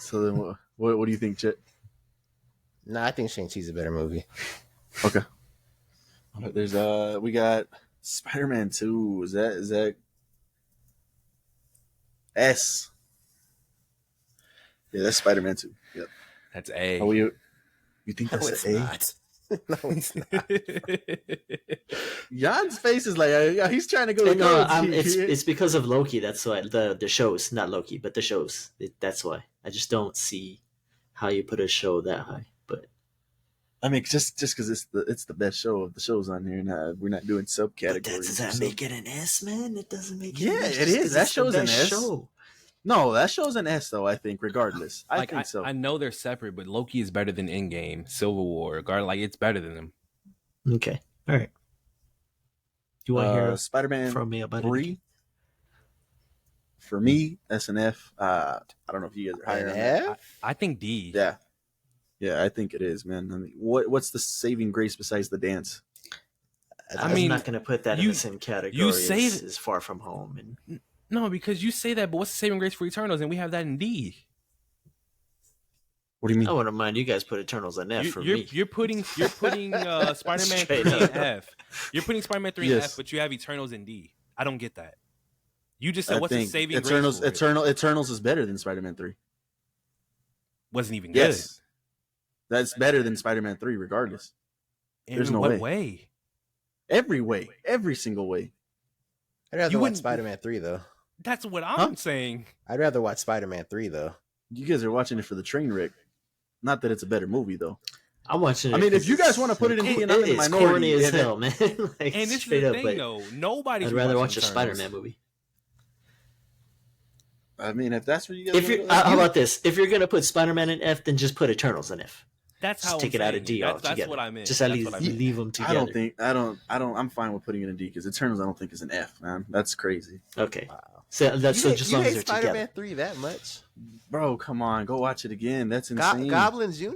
So then what do you think, Chet? No, I think Shang-Chi's a better movie. Okay. There's we got Spider-Man 2. Is that S? Yeah, that's Spider-Man 2. Yep. That's A. Oh, you think No, that's it's an A? not. No, it's not. Jan's face is like he's trying to go to no, college. it's because of Loki. That's why the shows, not Loki, but the shows. That's why I just don't see how you put a show that high. But I mean, just because it's the best show of the shows on here, and we're not doing subcategories. does that make it an S, man? It doesn't make it. Yeah, an S it just is. 'cause That it's the show's an best S. Show. No, that show's an S though. I think, regardless, I Like, think so. I know they're separate, but Loki is better than Endgame, Civil War, Guard. Like it's better than them. Okay, all right. You want to hear Spider-Man from me about 3? it? For me, that's an F. I don't know if you guys are higher. An on that. F? I think D. Yeah, I think it is, man. I mean, what's the saving grace besides the dance? I'm mean, not going to put that in you- the same category you say as, that- as Far From Home. And No, because you say that, but what's the saving grace for Eternals? And we have that in D. What do you mean? I wouldn't mind you guys put Eternals in F for me. You're putting Spider-Man 3 Straight in up. F. You're putting Spider-Man 3 in Yes. F, but you have Eternals in D. I don't get that. You just said I what's the think saving Eternals. grace for it? Eternals is better than Spider-Man 3. Wasn't even good. Yes, that's better than Spider-Man 3, regardless. In There's no what way. way? Every way, every single way. I'd rather You watch wouldn't- Spider-Man 3, though. That's what I'm Huh? saying. I'd rather watch Spider-Man 3, though. You guys are watching it for the train wreck. Not that it's a better movie, though. I'm watching it. I mean, if 'cause you guys it's- want to put it in, it I'm in the is minority. corny as and- hell, man. Like, And this is straight the up, thing, but though. Nobody's I'd rather watch watching a Eternals. Spider-Man movie. I mean, if that's what you guys. If you're, how about this? If you're gonna put Spider-Man in F, then just put Eternals in F. That's just how take I'm it out of saying D it. That's altogether. what I meant. Just at That's least what I meant. leave them together. I don't. I'm fine with putting it in D because Eternals I don't think is an F, man. That's crazy. Okay. Wow. So that's so You just hate, as long you as hate they're Spider-Man together. 3 that much? Bro, come on, go watch it again. That's insane. Goblin Jr.?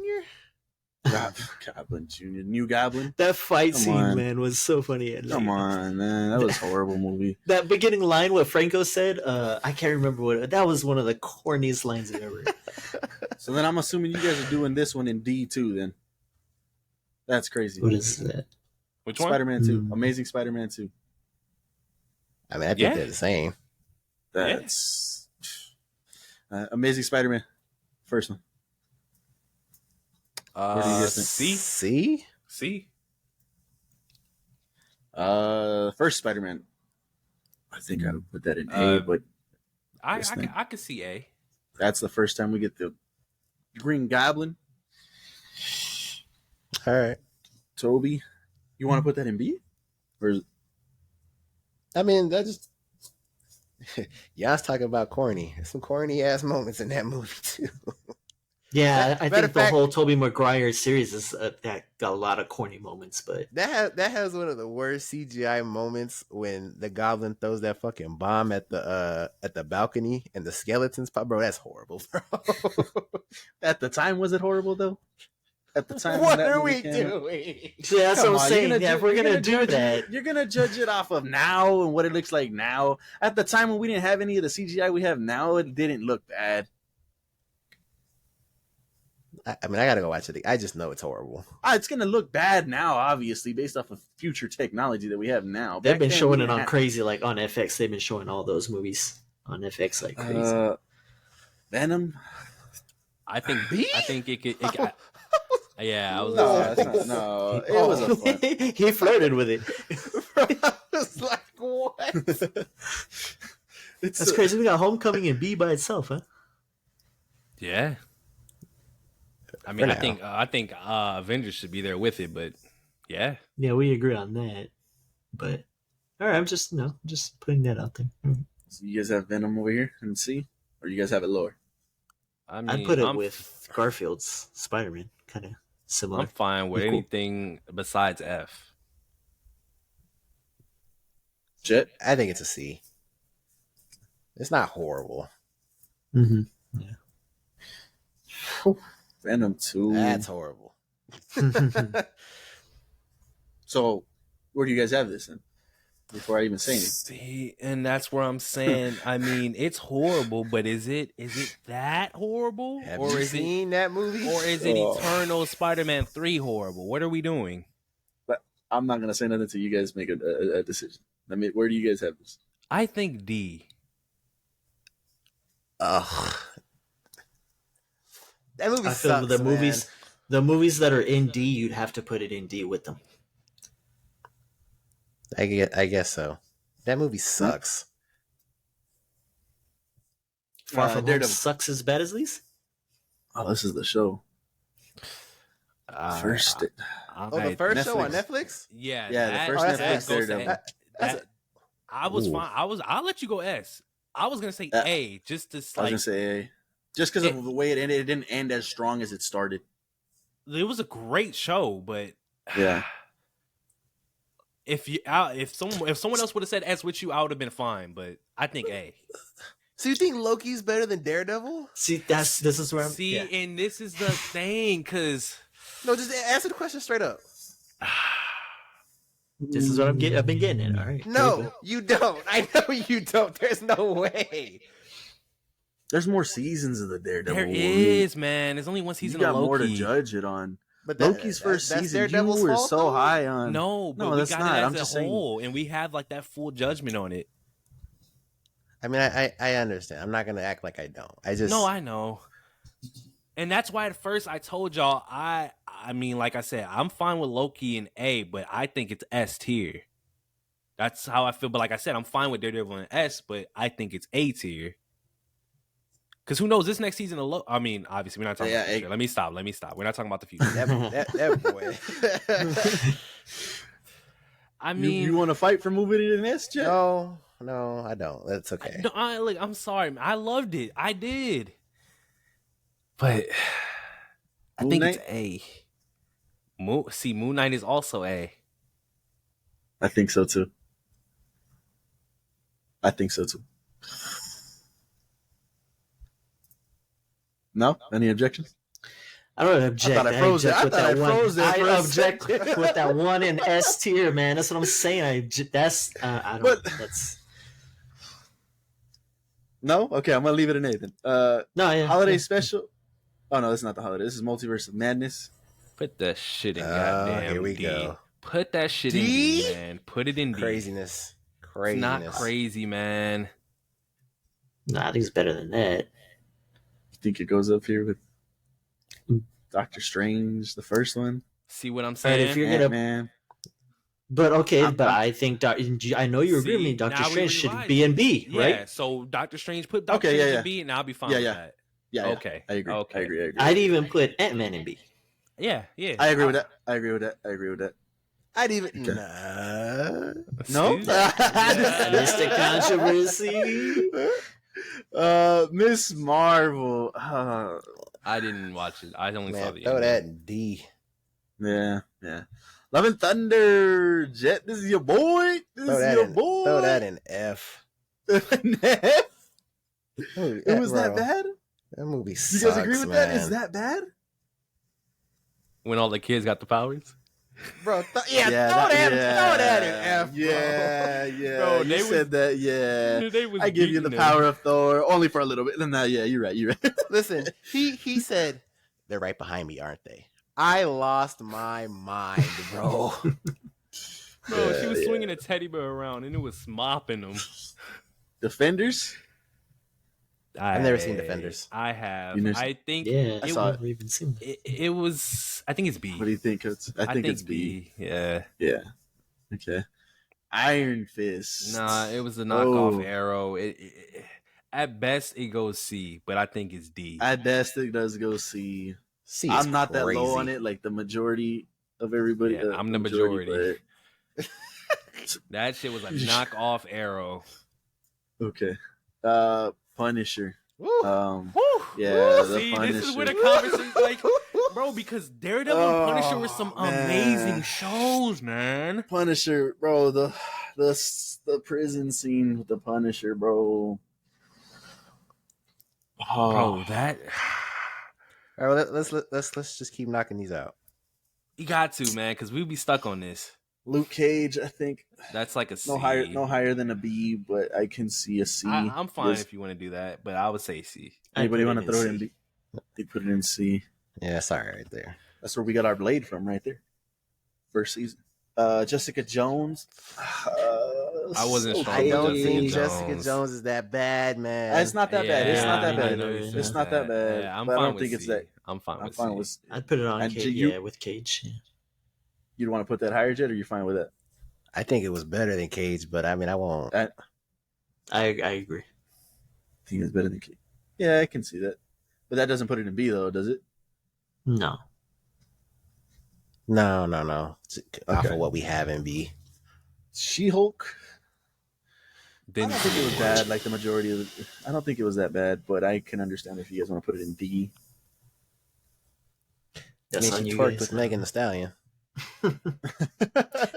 Goblin Junior, New Goblin. That fight Come scene, on. man, was so funny. And, Come like, on, man. That was a horrible movie. that beginning line, what Franco said, I can't remember what that was. One of the corniest lines I've ever. So then I'm assuming you guys are doing this one in D too. Then that's crazy. What is that? Which one? Spider-Man 2, Mm. Amazing Spider-Man 2. I mean, I think Yeah. they're the same. That's Amazing Spider-Man, first one. What do you guys think? C. C? C. First Spider-Man. I think I would put that in A, but I This I, thing. I could see A. that's the first time we get the Green Goblin. All right. Toby, you want to put that in B? Or is, I mean, that just. Y'all's talking about corny. There's some corny ass moments in that movie, too. Yeah, I Matter think of the fact- whole Tobey Maguire series is that got a lot of corny moments, but That has one of the worst CGI moments when the goblin throws that fucking bomb at the balcony and the skeletons pop. Bro, that's horrible, bro. at the time, was it horrible though? At the time, What when that are movie we came out? doing? yeah, that's Come what I'm on, saying. you're Yeah, if ju- we're you're gonna do judge that, it- you're gonna judge it off of now and what it looks like now. At the time when we didn't have any of the CGI we have now, it didn't look bad. I mean, I gotta go watch it. I just know it's horrible. It's gonna look bad now, obviously, based off of future technology that we have now. they've Back been then, showing we it didn't on have- crazy, like on FX. They've been showing all those movies on FX like crazy. Venom. I think B? I think it could. Yeah, I was. No, gonna say, it's not, no. It was a fun. He flirted with it. I was like, what? It's That's crazy. We got Homecoming and B by itself, huh? yeah. I mean, For I think Avengers should be there with it, but yeah. Yeah, we agree on that. But all right, I'm just just putting that out there. So you guys have Venom over here and C, or you guys have it lower? I mean, I'd put it I'm, with Garfield's Spider-Man, kind of similar. I'm fine with Equal. anything besides F. Jet. I think it's a C. It's not horrible. Mm-hmm. Venom 2. That's horrible. So, where do you guys have this in? Before I even say anything. See, and that's where I'm saying. I mean, it's horrible, but is it that horrible, Have or you is seen that movie? or is it Oh. Eternal Spider-Man 3 horrible? What are we doing? I'm not gonna say nothing until you guys make a decision. I mean, where do you guys have this? I think D. Ugh. That movie I feel sucks, the man. movies that are in D, you'd have to put it in D with them. I guess so. That movie sucks. Far from Home Daredevil. sucks as bad as these. Oh, this is the show. First, Oh, the first show on Netflix. Netflix? Yeah, Yeah, the that- first Netflix that goes to Daredevil. A. That's That- I was Ooh. fine. I'll let you go S. I was gonna say Uh, A, just to I was like gonna say A. Just because of the way it ended, it didn't end as strong as it started. it was a great show, but Yeah. if someone else would have said S with you, I would have been fine. But I think A. So you think Loki's better than Daredevil? See, this is where I'm. See, yeah. and this is the thing, because No, just answer the question straight up. This is what I've been getting at. All right. No, you don't. I know you don't. There's no way. There's more seasons of the Daredevil. there I mean, is, man. There's only one You season got of Loki. more to judge it on. But Loki's first that's season, you Daredevil's were fault, so though? high on. No, but No, we that's got not. it I'm as just a saying. whole, and we have like that full judgment on it. I mean, I understand. I'm not gonna act like I don't. I just No, I know. And that's why at first I told y'all I mean, like I said, I'm fine with Loki in A, but I think it's S tier. That's how I feel. But like I said, I'm fine with Daredevil in S, but I think it's A tier. Because who knows, this next season of Loki, I mean, obviously we're not talking about the future. Let me stop. We're not talking about the future. that boy. I mean, you want to fight for moving it in S, Jet? no, I don't. That's okay. no, I'm sorry. I loved it. I did. But I think Moon it's A. Moon Knight is also A. I think so too. No? Any objections? I don't object. I froze there. object I with thought I froze there I for a object second. with that one in S tier, man. That's what I'm saying. I don't. But- That's No? Okay, I'm gonna leave it to Nathan. no, yeah. Holiday yeah. special. Oh no, this is not the holiday. This is Multiverse of Madness. Put that shit in goddamn here we D. go. Put that shit D? in D, man. Put it in D. Craziness. It's not crazy, man. Nah, I think it's better than that. You think it goes up here with Doctor Strange, the first one? See what I'm But saying? if you're gonna, Man, but okay, I'm- but I think I know you agree with me. See, Doctor now we Strange should realize be in B, Yeah, right? so Doctor Strange put Doctor Okay, yeah, Strange yeah. in B, and I'll be fine Yeah, with yeah. that. yeah. Okay. I agree. Okay. I agree. I'd even put Ant-Man in B. Yeah. I agree with that. I agree with that. I'd even Okay. no. No? Mr. Controversy. Miss Marvel. I didn't watch it. I only saw Man, the throw ending. that in D. Yeah. Love and Thunder. Jet, this is your boy. Throw that in F. It was Bro, that bad? That movie You sucks, guys agree with that? man. Is that bad? When all the kids got the powers. Bro, throw that in F, bro. Yeah. Bro, you they said that, yeah. They was I give you the beating them. power of Thor only for a little bit. No, yeah, you're right. Listen, he said, they're right behind me, aren't they? I lost my mind, bro. Bro, she Yeah, was yeah. swinging a teddy bear around and it was mopping them. Defenders? I've never seen Defenders. I have. You never- I think Yeah, I it, saw was, never even seen it. it was. I think it's B. What do you think? I think it's B. Yeah. Yeah. Okay. Iron Fist. Nah, it was a knockoff Oh. Arrow. At best, it goes C, but I think it's D. At best, it does go C. C is I'm not that crazy. low on it, like the majority of everybody. Yeah, I'm the majority. but- That shit was a knockoff Arrow. Okay. Punisher. Woo. Yeah, the See, Punisher. this is where the conversation, like, bro, because Daredevil and Punisher were some amazing man. shows, man. Punisher, bro. The prison scene with the Punisher, bro. Oh, Bro, that All right, let's just keep knocking these out. you got to, man, because we'd be stuck on this. Luke Cage, I think That's like a C. no higher than a B, but I can see a C. I'm fine There's- if you want to do that, but I would say C. Anybody I'd want put to throw it in C. B? They put it in C. Yeah, sorry, right there. That's where we got our Blade from, right there. First season. Jessica Jones. I wasn't strong I with don't Jessica think Jones. Jessica Jones is that bad, man. It's not that bad. It's not that I bad. know you said It's not that bad. Yeah, I'm but fine I don't with think it's C. that. I'm fine I'm with fine C. with. I'd put it on And Cage. you- Yeah, with Cage. Yeah. You don't want to put that higher, Jet, or you fine with that? I think it was better than Cage, but I mean, I won't. I agree. I think it's better than Cage. Yeah, I can see that. But that doesn't put it in B, though, does it? No. No. Off Okay. of what we have in B. She-Hulk. I Then don't think it was bad, like the majority of it. I don't think it was that bad, but I can understand if you guys want to put it in D. That's I mean, on she you twerked guys. with Megan Thee Stallion.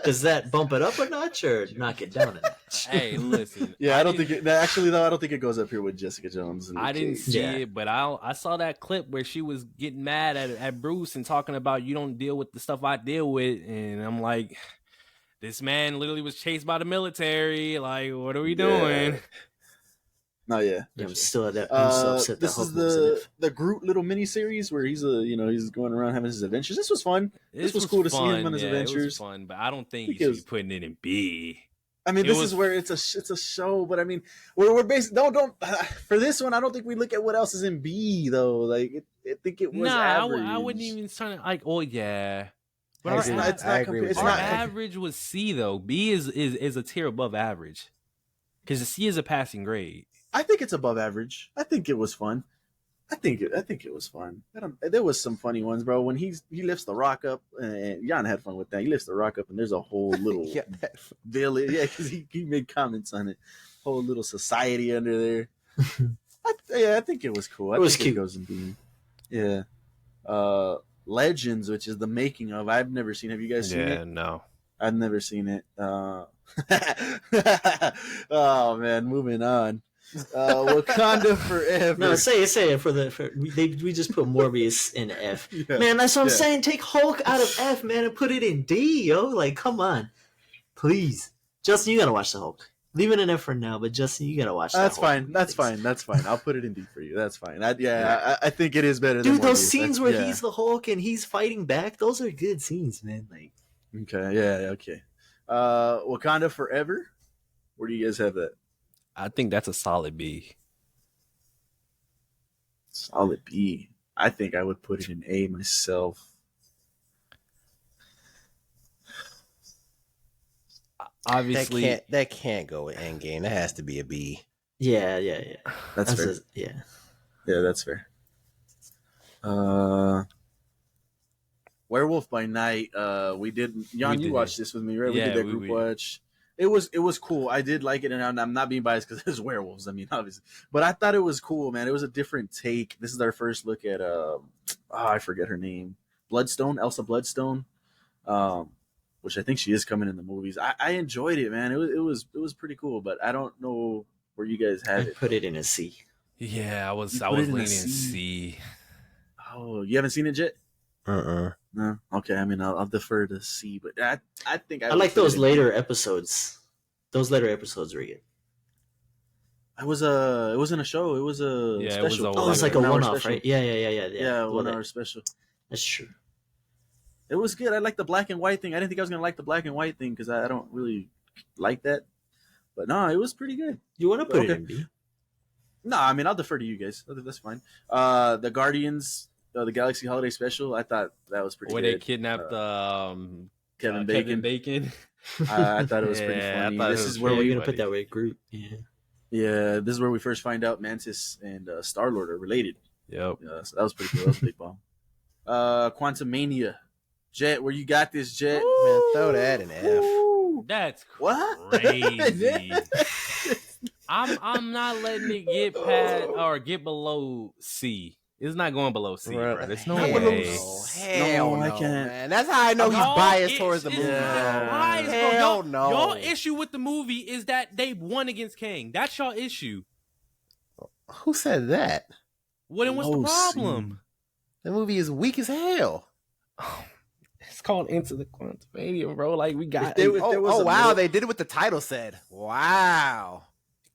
Does that bump it up a notch or knock it down a notch? Hey, listen. Yeah, I don't didn't- think it. Actually, though, I don't think it goes up here with Jessica Jones. And I Luke didn't Cage. see Yeah. it, but I saw that clip where she was getting mad at Bruce and talking about you don't deal with the stuff I deal with, and I'm like, this man literally was chased by the military. Like, what are we doing? Yeah. No, yeah. Yeah, I'm still at that. I'm so upset that This Hulk is was in it. the Groot little mini series where he's he's going around having his adventures. This was fun. This was cool to see him on his It was adventures. fun, but I don't think you think it should was- be putting it in B. I mean, It this was- is where it's a show, but I mean, we're based. Don't for this one. I don't think we look at what else is in B though. Like, I think it was Nah, average. I wouldn't even try to like. Oh yeah, but I our, agree. a- It's not. I agree with It's our you. not. average was C though. B is a tier above average because the C is a passing grade. I think it's above average. I think it was fun. I think it was fun. There was some funny ones, bro. When he lifts the rock up, and Jan had fun with that. He lifts the rock up, and there's a whole little Yeah. village. Yeah, because he made comments on it. Whole little society under there. I think it was cool. It was think cute. It goes in B. Yeah. Legends, which is the making of. I've never seen. Have you guys seen it? No. I've never seen it. Oh man, moving on. Wakanda forever. No, say it we just put Morbius in F. Yeah. Man, that's what I'm saying. Take Hulk out of F, man, and put it in D, yo. Like, come on, please, Justin, you gotta watch the Hulk. Leave it in F for now, but Justin, you gotta watch. That's fine. That's fine. That's fine. I'll put it in D for you. That's fine. I think it is better. Dude, than those Morbius. scenes where he's the Hulk and he's fighting back, those are good scenes, man. Like, okay, yeah, okay. Wakanda forever. Where do you guys have that? I think that's a solid B. Solid B. I think I would put it in A myself. Obviously, that can't go with Endgame. That has to be a B. yeah. That's fair. Yeah, That's fair. Werewolf by Night. We did. Jan, you watched this with me, right? We did that group watch. It was cool. I did like it, and I'm not being biased because it's werewolves. I mean, obviously, but I thought it was cool, man. It was a different take. This is our first look at I forget her name, Elsa Bloodstone, which I think she is coming in the movies. I enjoyed it, man. It was pretty cool, but I don't know where you guys had it. Put it in a C. Yeah, I was leaning C. C. Oh, you haven't seen it yet? No. Okay. I mean, I'll defer to C, but I think I like those later episodes. Those later episodes were good. It wasn't a show. It was a special. It was like a one-off, special. right? Yeah. Yeah, 1 hour special. That's true. It was good. I like the black and white thing. I didn't think I was gonna like the black and white thing because I don't really like that. But no, it was pretty good. You want to put it in B? No, I mean I'll defer to you guys. That's fine. The Guardians, the Galaxy Holiday Special. I thought that was pretty good. When they kidnapped Kevin Bacon. I thought it was pretty funny. This is where we're gonna put that with Groot. Yeah. This is where we first find out Mantis and Star Lord are related. Yep. So that was pretty cool. That was a big bomb. Quantumania. Jet, where you got this, Jet? Ooh. Man, throw that in F. That's what? Crazy. I'm not letting it get past or get below C. It's not going below C, bro. There's no way. Hell no, I can't. Man. That's how I know he's biased towards the movie. Hell no. Your issue with the movie is that they won against Kang. That's your issue. Who said that? Well, then what's the problem? The movie is weak as hell. It's called Into the Quantumania, bro. Like, we got wow, they did it with the title said. Wow.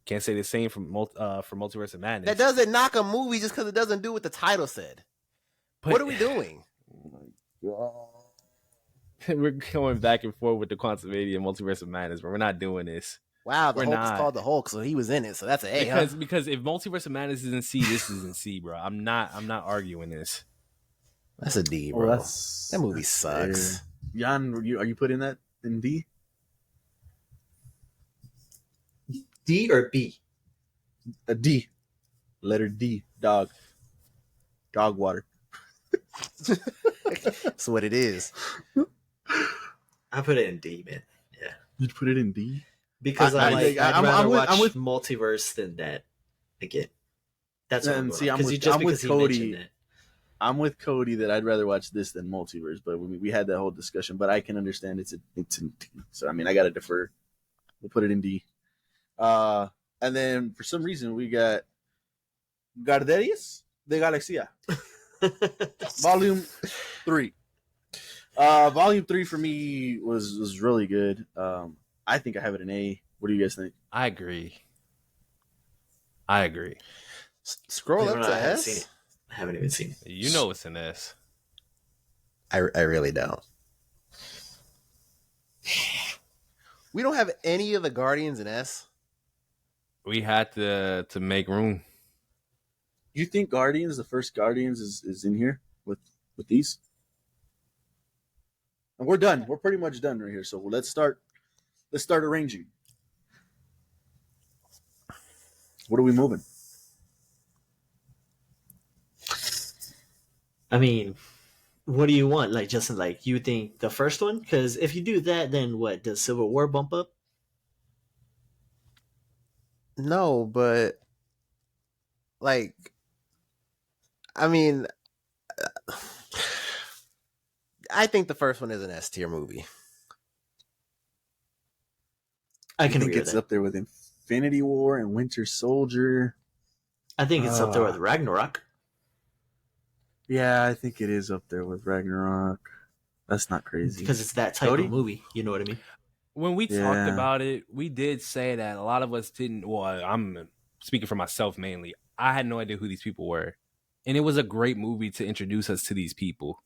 Can't say the same for Multiverse of Madness. That doesn't knock a movie just because it doesn't do what the title said. But, what are we doing? We're going back and forth with the Quantumania and Multiverse of Madness, but we're not doing this. Wow, the Hulk is called the Hulk, so he was in it, so that's an A. Because if Multiverse of Madness is in C, this is in C, bro. I'm not arguing this. That's a D, bro. That movie sucks. Jan, are you putting that in D? D or B? A D. Letter D. Dog. Dog water. That's what it is. I put it in D, man. Yeah. You'd put it in D? Because I'd rather watch Multiverse than that again. That's what I'm with Cody. I'm with Cody that I'd rather watch this than Multiverse, but we had that whole discussion. But I can understand it's in D. So I mean, I got to defer. We'll put it in D. And then for some reason we got Guardianes de Galaxia, Volume 3. Volume 3 for me was really good. I think I have it in A. What do you guys think? I agree. Scroll up to S. I haven't even seen it. You know it's an S. I really don't. We don't have any of the Guardians in S. We had to make room. You think Guardians, the first Guardians, is in here with these? And we're done. We're pretty much done right here. So let's start arranging. What are we moving? I mean, what do you want? Like, Justin, like, you think the first one? Because if you do that, then what? Does Civil War bump up? No, but like, I mean, I think the first one is an S tier movie. I can think agree it's with that. up there with Infinity War and Winter Soldier. I think it's up there with Ragnarok. Yeah, I think it is up there with Ragnarok. That's not crazy. Because it's that type Cody? of movie. You know what I mean? When we Yeah. talked about it, we did say that a lot of us didn't. Well, I'm speaking for myself mainly. I had no idea who these people were, and it was a great movie to introduce us to these people.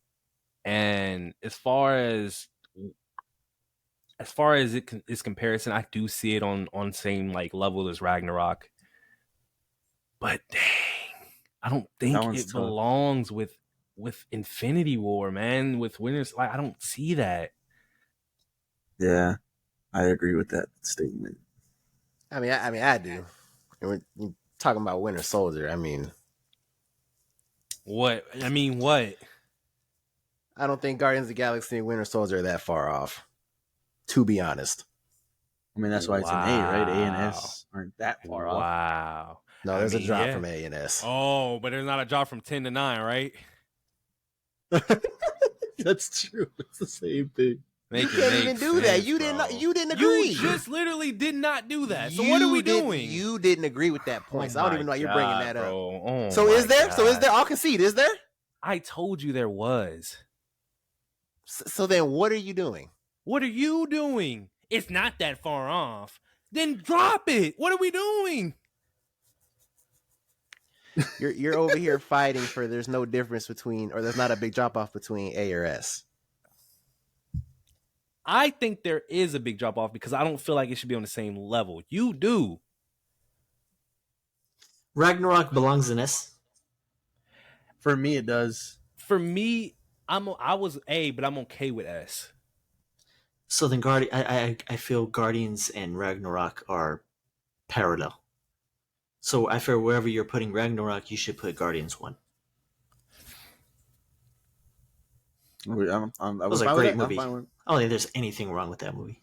And as far as its comparison, I do see it on same like level as Ragnarok. But dang, I don't think That one's it tough. belongs with Infinity War, man. With Winners, like I don't see that. Yeah, I agree with that statement. I mean, I do. And we're talking about Winter Soldier. I mean, What? I mean, what? I don't think Guardians of the Galaxy and Winter Soldier are that far off. To be honest. I mean, that's why it's an A, right? A and S aren't that far off. Wow. No, there's a drop yeah. from A and S. Oh, but there's not a drop from 10 to 9, right? That's true. It's the same thing. You can't even do that. You didn't agree. You just literally did not do that. So what are we doing? You didn't agree with that point. So I don't even know why you're bringing that up. Oh So is there? God. So is there? I'll concede. Is there? I told you there was. So then, what are you doing? What are you doing? It's not that far off. Then drop it. What are we doing? You're over here fighting for there's no difference between, or there's not a big drop off between A or S. I think there is a big drop off because I don't feel like it should be on the same level. You do. Ragnarok belongs in S. For me, it does. For me, I was A, but I'm okay with S. So then I feel Guardians and Ragnarok are parallel. So I feel wherever you're putting Ragnarok, you should put Guardians 1. It was a great movie. I don't think there's anything wrong with that movie.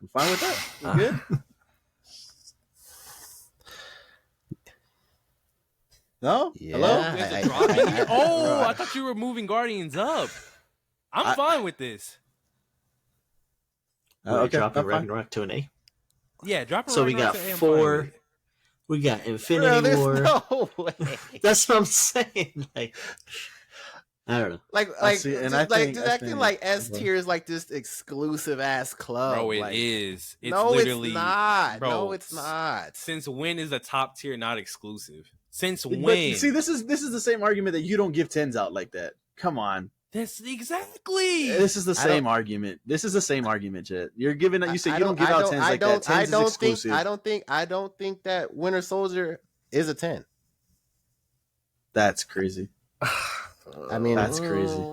I'm fine with that. We're good. No? Yeah. Hello? There's a drop in here? Oh, I thought you were moving Guardians up. I'm fine with this. We're Okay, dropping I'm fine. Ragnarok to an A. Yeah, drop it. So we got 4. We got Infinity War. No way. That's what I'm saying. Like, I don't know. Just acting like S tier is like this exclusive ass club. Bro, it like, is. It's no, literally, it's not. Bro, No, it's not. Since when is a top tier not exclusive? Since But when? see, this is the same argument that you don't give 10s out like that. Come on. That's exactly. This is the same argument. This is the same argument, Jet. You're giving you say you don't give out 10s like that. 10s is exclusive. I don't think that Winter Soldier is a 10. That's crazy. I mean, That's crazy.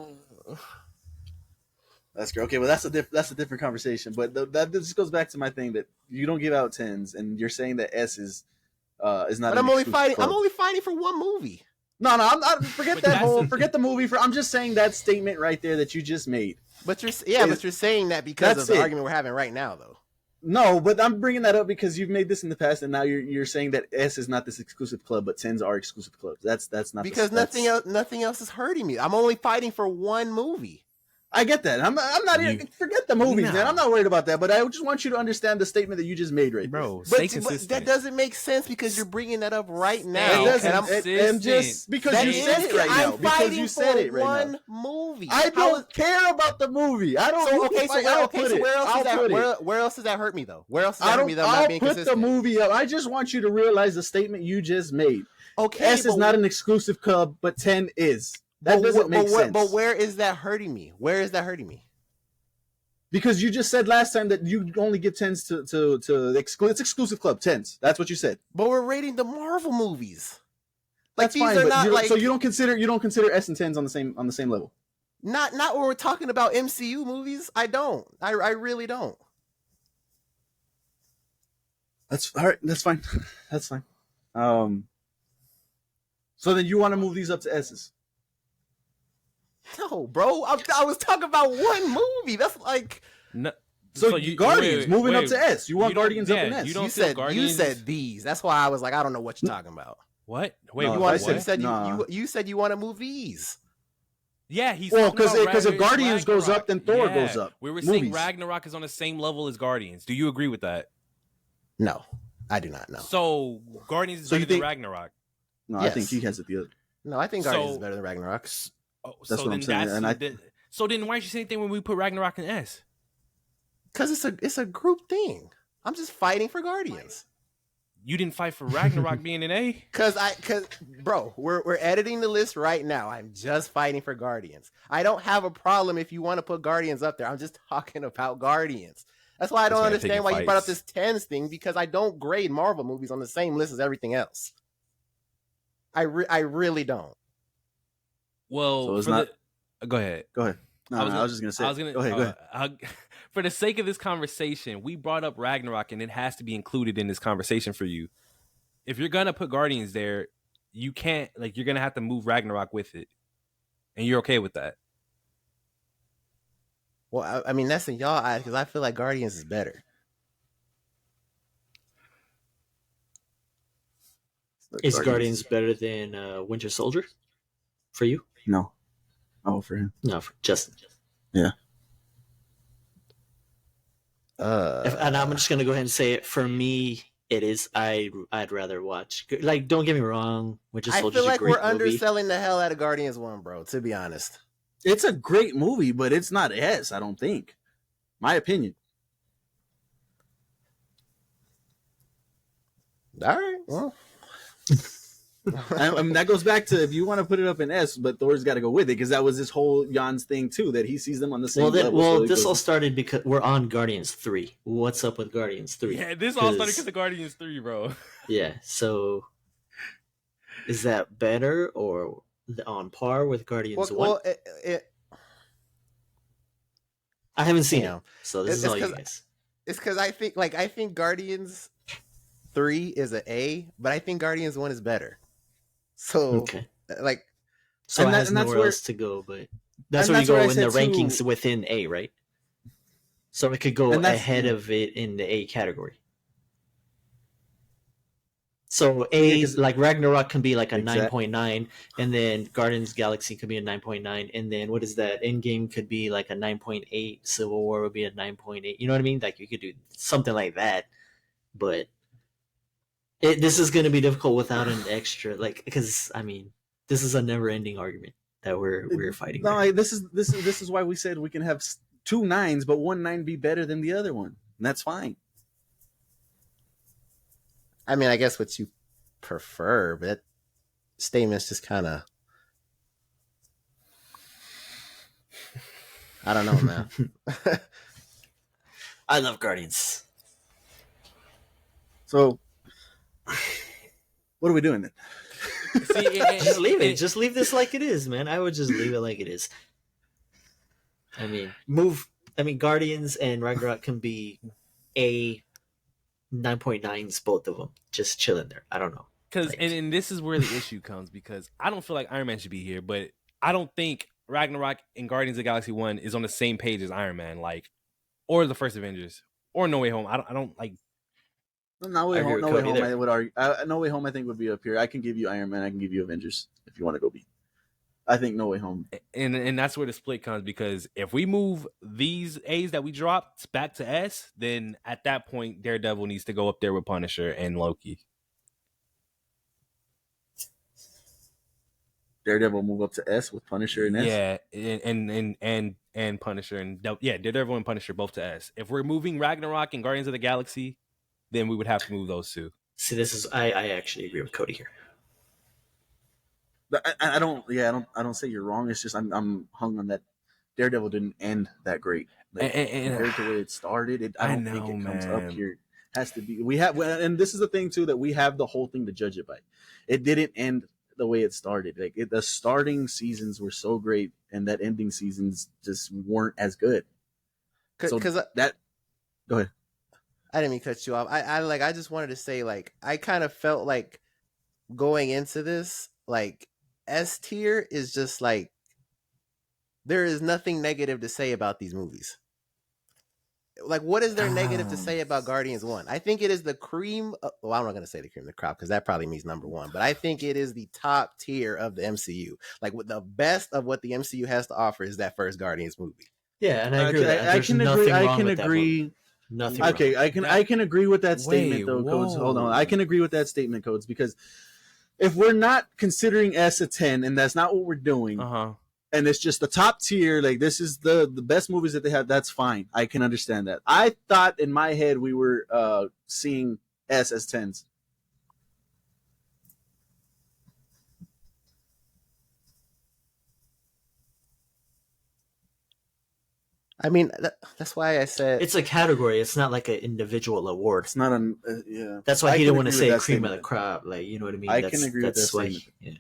That's great. Okay, well that's a different conversation. But that this goes back to my thing that you don't give out 10s, and you're saying that S is not. But I'm only fighting for one movie. No, I'm not. Forget that whole. Forget the movie. I'm just saying that statement right there that you just made. But you're saying that because of the argument we're having right now, though. No, but I'm bringing that up because you've made this in the past, and now you're saying that S is not this exclusive club, but 10s are exclusive clubs. That's not because nothing else is hurting me. I'm only fighting for one movie. I get that. I'm not even forget the movies, man. I'm not worried about that. But I just want you to understand the statement that you just made, right, bro? But that doesn't make sense because you're bringing that up right now. It doesn't. And just because you said it right now, because you said it right now. One movie. I don't care about the movie. I don't. Where else does that hurt me though? Where else does that hurt me? I'll put the movie up. I just want you to realize the statement you just made. Okay, S is not an exclusive club, but 10 is. That doesn't make sense. But where is that hurting me? Where is that hurting me? Because you just said last time that you only give 10s to the exclusive club 10s. That's what you said. But we're rating the Marvel movies. Like, that's these fine. are not like, so you don't consider S and 10s on the same level. Not when we're talking about MCU movies. I don't. I really don't. That's all right. That's fine. That's fine. So then you want to move these up to S's? No, bro. I was talking about one movie. That's like no. So, you Guardians moving up to S. You want don't- Guardians up yeah, in S. you don't You feel said Guardians. these. That's why I was like, I don't know what you're talking about. What? Wait, No, You if what? I want? said- You said nah. you said you want to move these. Yeah, he's Well, talking about because if Guardians goes Ragnarok. up, then Thor goes up. We were Movies. saying Ragnarok is on the same level as Guardians. Do you agree with that? No, I do not know. So Guardians is So you better than think- Ragnarok. No, I Yes. think he has it the other. No, I think Guardians So- is better than Ragnarok. Oh, That's so what then I'm saying, that's and so then why aren't you saying anything when we put Ragnarok in S? Because it's a group thing. I'm just fighting for Guardians. You didn't fight for Ragnarok being an A? Cause bro, we're editing the list right now. I'm just fighting for Guardians. I don't have a problem if you want to put Guardians up there. I'm just talking about Guardians. That's why I don't This man understand taking why you brought up fights. this tens thing, because I don't grade Marvel movies on the same list as everything else. I really don't. Well, So it's for not- go ahead. Go ahead. No, I was just gonna say. I was gonna. Go ahead. For the sake of this conversation, we brought up Ragnarok, and it has to be included in this conversation for you. If you're gonna put Guardians there, you can't. Like, you're gonna have to move Ragnarok with it, and you're okay with that. Well, I mean that's in y'all eyes because I feel like Guardians is better. Is Guardians better than Winter Soldier for you? No. Oh, for him. No, for Justin. Yeah. And I'm just gonna go ahead and say it. For me, it is. I'd rather watch. Like, don't get me wrong, Winter I Soldier's feel like a great we're movie. underselling the hell out of Guardians 1, bro, to be honest. It's a great movie, but it's not S. I don't think. My opinion. All right. Well, I mean, that goes back to if you want to put it up in S, but Thor's got to go with it because that was this whole Jan's thing too, that he sees them on the same level. So it This goes- all started because we're on Guardians 3. What's up with Guardians 3? Yeah, this all started 'Cause- because of Guardians 3, bro. Yeah, so is that better or on par with Guardians 1? well I haven't seen Damn. it, so this It's is all you 'cause- guys. it's because I think Guardians 3 is an A, but I think Guardians 1 is better. So Okay. like So and it that- has and that's nowhere where- else to go, but that's and where that's you where go I in the said, too- rankings within A, right? So it could go And that's- ahead of it in the A category. So Yeah, A, 'cause- like Ragnarok can be like a Exact- 9.9, and then Guardians Galaxy could be a 9.9, and then what is that? Endgame could be like a 9.8, Civil War would be a 9.8. You know what I mean? Like you could do something like that, but this is going to be difficult without an extra, like, because I mean, this is a never-ending argument that we're fighting. No, there. this is why we said we can have 2 9s, but 1 9 be better than the other one, and that's fine. I mean, I guess what you prefer, but that statement's just kind of I don't know, man. I love Guardians. So, what are we doing then? See, Just leave it. Just leave this like it is, man. I would just leave it like it is. I mean, Guardians and Ragnarok can be a 9.9s, both of them. Just chilling there. I don't know. Because Like- and this is where the issue comes, because I don't feel like Iron Man should be here, but I don't think Ragnarok and Guardians of the Galaxy 1 is on the same page as Iron Man, like, or the first Avengers, or No Way Home. I don't like. No Way I agree Home. with No Way Cody Home. there. I would argue. No Way Home. I think would be up here. I can give you Iron Man. I can give you Avengers if you want to go B. I think No Way Home. And that's where the split comes, because if we move these A's that we dropped back to S, then at that point Daredevil needs to go up there with Punisher and Loki. Daredevil move up to S with Punisher and S. Yeah, and Punisher and Daredevil and Punisher both to S. If we're moving Ragnarok and Guardians of the Galaxy, then we would have to move those two. See, this is I actually agree with Cody here. But I don't. Yeah, I don't say you're wrong. It's just I'm hung on that. Daredevil didn't end that great. Like, compared to where it started, I don't think it comes up here. It has to be. We have, and this is the thing too, that we have the whole thing to judge it by. It didn't end the way it started. Like the starting seasons were so great, and that ending seasons just weren't as good. Because that. Go ahead. I didn't mean to cut you off. I just wanted to say, like, I kind of felt like going into this, like, S tier is just like there is nothing negative to say about these movies. Like, what is there negative to say about Guardians 1? I think it is the cream. Well, I'm not going to say the cream of the crop because that probably means number one. But I think it is the top tier of the MCU. Like, with the best of what the MCU has to offer is that first Guardians movie. Yeah, and I agree with that. I There's can nothing agree. I wrong can with that agree. movie. Nothing Okay, wrong. I can agree with that statement Wait, though, Codes. Hold whoa. on, I can agree with that statement, Codes, because if we're not considering S a 10, and that's not what we're doing, and it's just the top tier, like this is the best movies that they have, that's fine. I can understand that. I thought in my head we were seeing S as 10s. I mean, that's why I said It's a category. It's not like an individual award. It's not an yeah. That's why I he can didn't want to agree say with that cream of statement. the crop. Like, you know what I mean? I can agree with that why statement. yeah.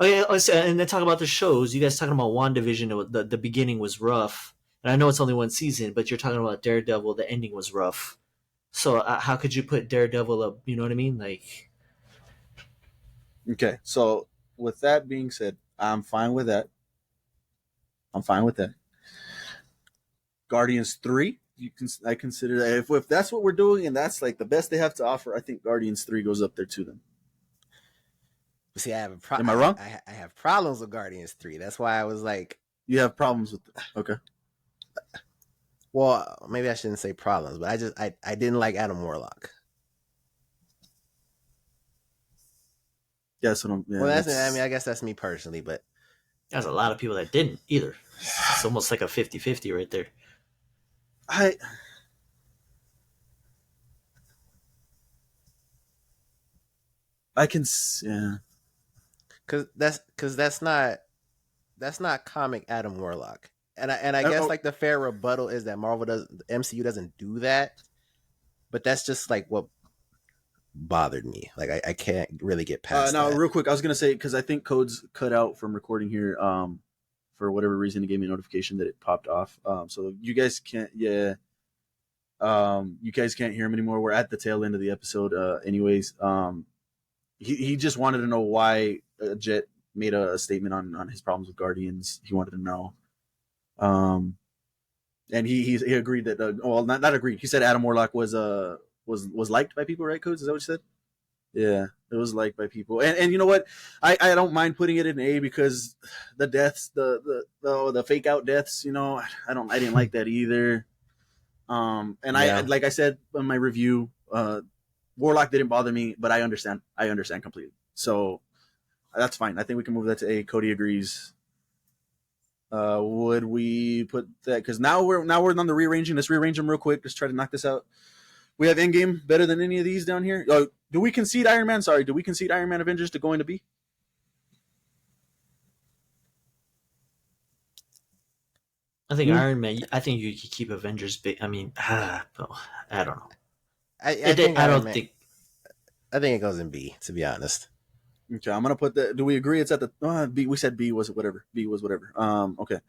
Oh yeah, and then talk about the shows. You guys talking about WandaVision? The beginning was rough, and I know it's only one season, but you're talking about Daredevil. The ending was rough. So how could you put Daredevil up? You know what I mean? Like, Okay, so with that being said, I'm fine with that. Guardians 3, I consider that if that's what we're doing and that's like the best they have to offer, I think Guardians 3 goes up there to them. see, I have a problem. Am I wrong? I have problems with Guardians 3. That's why I was like, You have problems with it. Okay. well, maybe I shouldn't say problems, but I didn't like Adam Warlock. Yeah, that's what I'm. Yeah, Well, I mean, I guess that's me personally, but there's a lot of people that didn't either. It's almost like a 50-50 right there. I can, yeah. because that's not comic Adam Warlock, and I guess like the fair rebuttal is that the MCU doesn't do that, but that's just like what bothered me. Like I can't really get past Now, that. real quick, I was gonna say because I think Code's cut out from recording here. For whatever reason, he gave me a notification that it popped off. So you guys can't. Yeah. You guys can't hear him anymore. We're at the tail end of the episode. Anyways, he just wanted to know why Jet made a statement on his problems with Guardians. He wanted to know. And he agreed that well, not agreed. He said Adam Warlock was liked by people, right? Codes, is that what you said? Yeah, it was liked by people, and you know what? I don't mind putting it in A because the deaths, the fake out deaths, you know, I didn't like that either. And I like I said in my review, Warlock didn't bother me, but I understand completely. So that's fine. I think we can move that to A. Cody agrees. Would we put that? Because now we're on the rearranging. Let's rearrange them real quick. Let's try to knock this out. We have Endgame better than any of these down here. Do we concede Iron Man? Sorry, do we concede Iron Man Avengers to go into B? I think Iron Man. I think you could keep Avengers big. I mean, I don't know. I think it goes in B, to be honest. Okay, I'm gonna put that. Do we agree? It's at the B. We said B was whatever. B was whatever. Okay.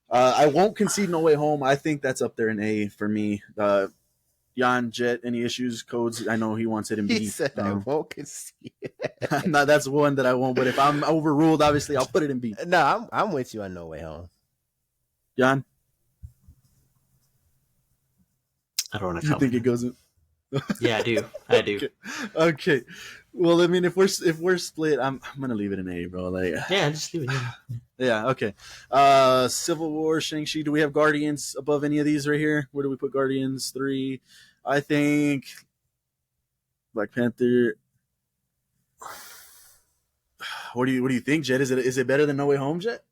I won't concede No Way Home. I think that's up there in A for me. Jan, Jet, any issues? Codes? I know he wants it in B. He said I won't concede. No, that's one that I won't. But if I'm overruled, obviously I'll put it in B. No, I'm with you on No Way Home. Jan, I don't want to. You think it goes in? Yeah, I do. Okay. Well, I mean, if we're split, I'm gonna leave it in A, bro. Like, yeah, just leave it. Yeah. Okay. Civil War, Shang-Chi. Do we have Guardians above any of these right here? Where do we put Guardians 3? I think Black Panther. What do you think, Jet? Is it better than No Way Home, Jet?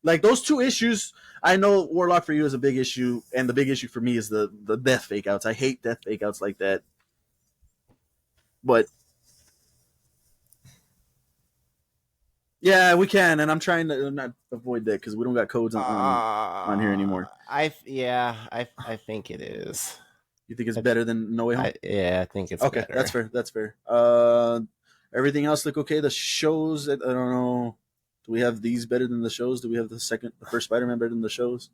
Like those two issues, I know Warlock for you is a big issue, and the big issue for me is the death fake outs. I hate death fake outs like that. But yeah, we can, and I'm trying to not avoid that because we don't got codes on here anymore. I think it is. You think it's better than No Way Home? I think it's okay. Better. That's fair. Everything else look okay. The shows, I don't know. Do we have these better than the shows? Do we have the first Spider-Man better than the shows?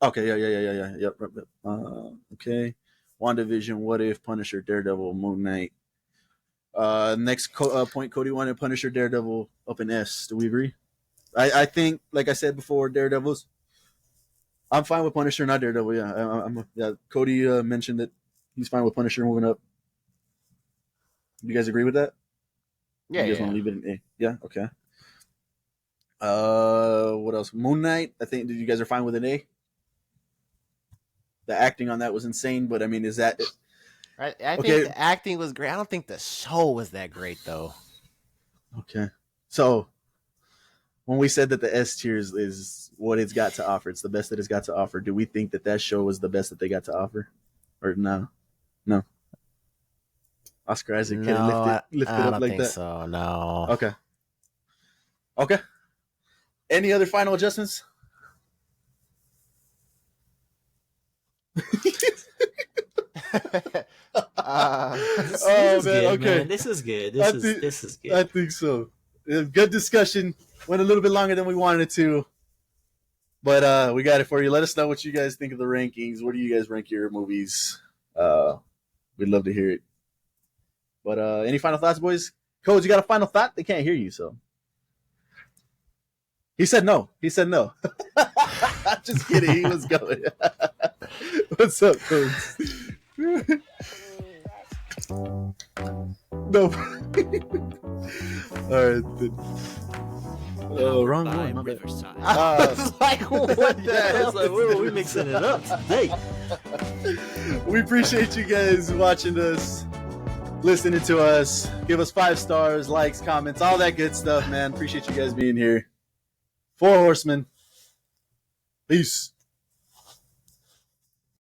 Okay, yeah. Yep. Okay. WandaVision, What If, Punisher, Daredevil, Moon Knight. Next point, Cody wanted Punisher, Daredevil up in S. Do we agree? I think, like I said before, Daredevil's I'm fine with Punisher, not Daredevil. Yeah, Cody mentioned that he's fine with Punisher moving up. You guys agree with that? Yeah, You guys yeah. want to leave it in A? Yeah, okay. What else? Moon Knight. I think you guys are fine with an A. The acting on that was insane, but I mean, is that I okay? think the acting was great. I don't think the show was that great though. Okay, so when we said that the S tier is what it's got to offer, it's the best that it's got to offer. Do we think that show was the best that they got to offer, or no? No. Oscar Isaac No, lift it I up don't like think that. so. No. Okay. Any other final adjustments? This Oh is man, good, okay. man. This is good. I This is good. I think so. Good discussion. Went a little bit longer than we wanted it to, but we got it for you. Let us know what you guys think of the rankings. Where do you guys rank your movies? We'd love to hear it. But any final thoughts, boys? Coach, you got a final thought? They can't hear you, so. He said no. Just kidding. He was going. What's up, Coach? No. All right. Wrong By one. My bad. Riverside. I was like, what the Yeah, hell? It's like, where are we mixing it up today? We appreciate you guys watching us, listening to us. Give us 5 stars, likes, comments, all that good stuff, man. Appreciate you guys being here. 4 Horsemen. Peace.